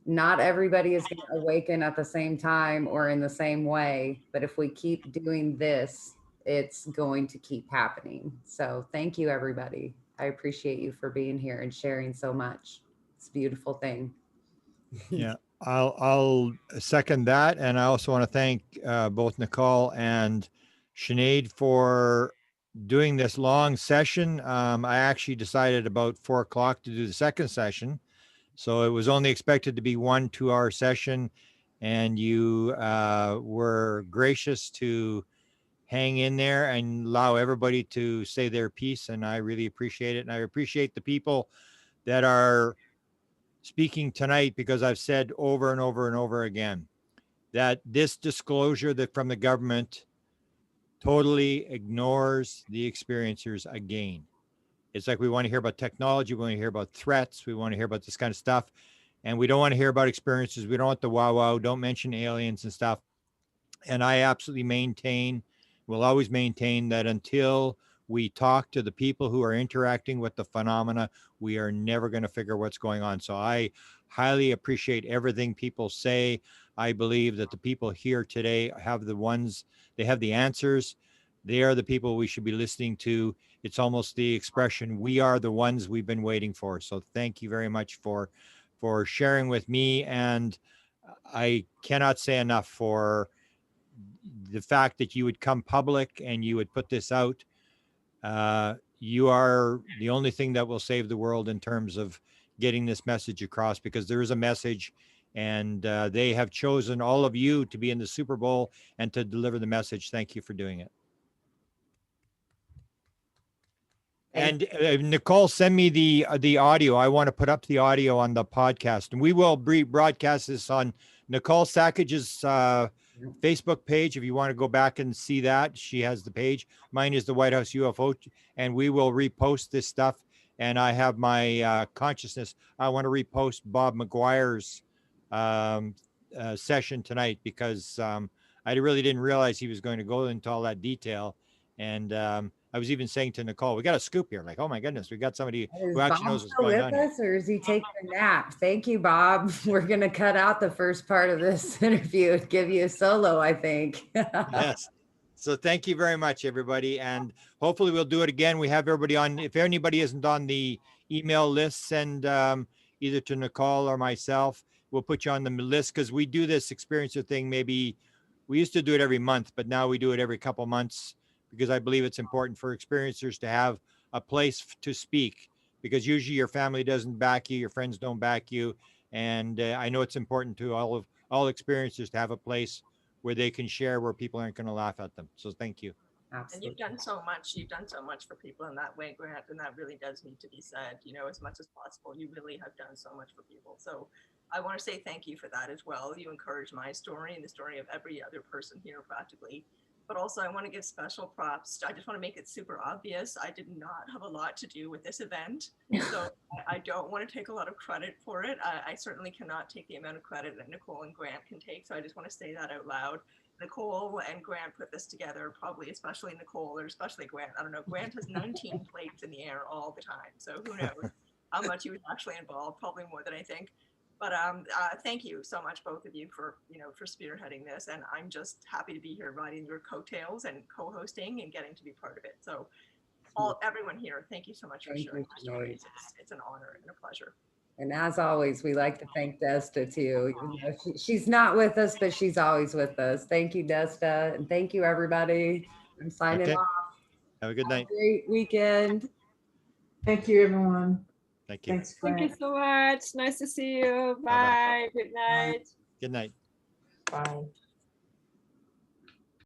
Not everybody is going to awaken at the same time or in the same way. But if we keep doing this, it's going to keep happening. So thank you, everybody. I appreciate you for being here and sharing so much. It's a beautiful thing. Yeah, I'll second that. And I also want to thank both Nicole and Sinead for doing this long session. I actually decided about 4 o'clock to do the second session. So it was only expected to be 1 2-hour session. And you were gracious to hang in there and allow everybody to say their piece. And I really appreciate it. And I appreciate the people that are speaking tonight, because I've said over and over and over again that this disclosure that from the government totally ignores the experiencers again. It's like we want to hear about technology, we want to hear about threats, we want to hear about this kind of stuff, and we don't want to hear about experiences. We don't want the wow, don't mention aliens and stuff. And I absolutely maintain, will always maintain, that until we talk to the people who are interacting with the phenomena, we are never going to figure what's going on. So I highly appreciate everything people say. I believe that the people here today have they have the answers. They are the people we should be listening to. It's almost the expression, we are the ones we've been waiting for. So thank you very much for sharing with me. And I cannot say enough for the fact that you would come public and you would put this out. You are the only thing that will save the world in terms of getting this message across, because there is a message, and they have chosen all of you to be in the Super Bowl and to deliver the message. Thank you for doing it. And Nicole, send me the audio. I want to put up the audio on the podcast, and we will broadcast this on Nicole Sackage's Facebook page. If you want to go back and see that, she has the page. Mine is the White House UFO, and we will repost this stuff. And I have my consciousness. I want to repost Bob McGuire's session tonight, because I really didn't realize he was going to go into all that detail. And I was even saying to Nicole, we got a scoop here. Like, oh my goodness, we got somebody who actually knows what's going on. Us, or is he taking a nap? Thank you, Bob. We're going to cut out the first part of this interview and give you a solo, I think. Yes. So thank you very much, everybody. And hopefully we'll do it again. We have everybody on. If anybody isn't on the email list, send either to Nicole or myself. We'll put you on the list, because we do this experiencer thing. Maybe we used to do it every month, but now we do it every couple months, because I believe it's important for experiencers to have a place to speak, because usually your family doesn't back you, your friends don't back you. And I know it's important to all experiencers to have a place where they can share, where people aren't going to laugh at them. So thank you. Absolutely. And you've done so much. You've done so much for people in that way, Grant, and that really does need to be said. As much as possible, you really have done so much for people. So I want to say thank you for that as well. You encourage my story and the story of every other person here practically. but also I want to give special props. I just want to make it super obvious. I did not have a lot to do with this event. So I don't want to take a lot of credit for it. I certainly cannot take the amount of credit that Nicole and Grant can take. So I just want to say that out loud. Nicole and Grant put this together, probably especially Nicole or especially Grant. I don't know. Grant has 19 plates in the air all the time. So who knows how much he was actually involved, probably more than I think. But thank you so much, both of you, for for spearheading this, and I'm just happy to be here riding your coattails and co-hosting and getting to be part of it. So, everyone here, thank you so much for sharing your stories. It's an honor and a pleasure. And as always, we like to thank Desta too. Even though she's not with us, but she's always with us. Thank you, Desta, and thank you, everybody. I'm signing off. Have a good night. Great weekend. Thank you, everyone. Thank you. Thanks, Thank you Grant. so much. Nice to see you. Bye. Good night. Good night. Bye.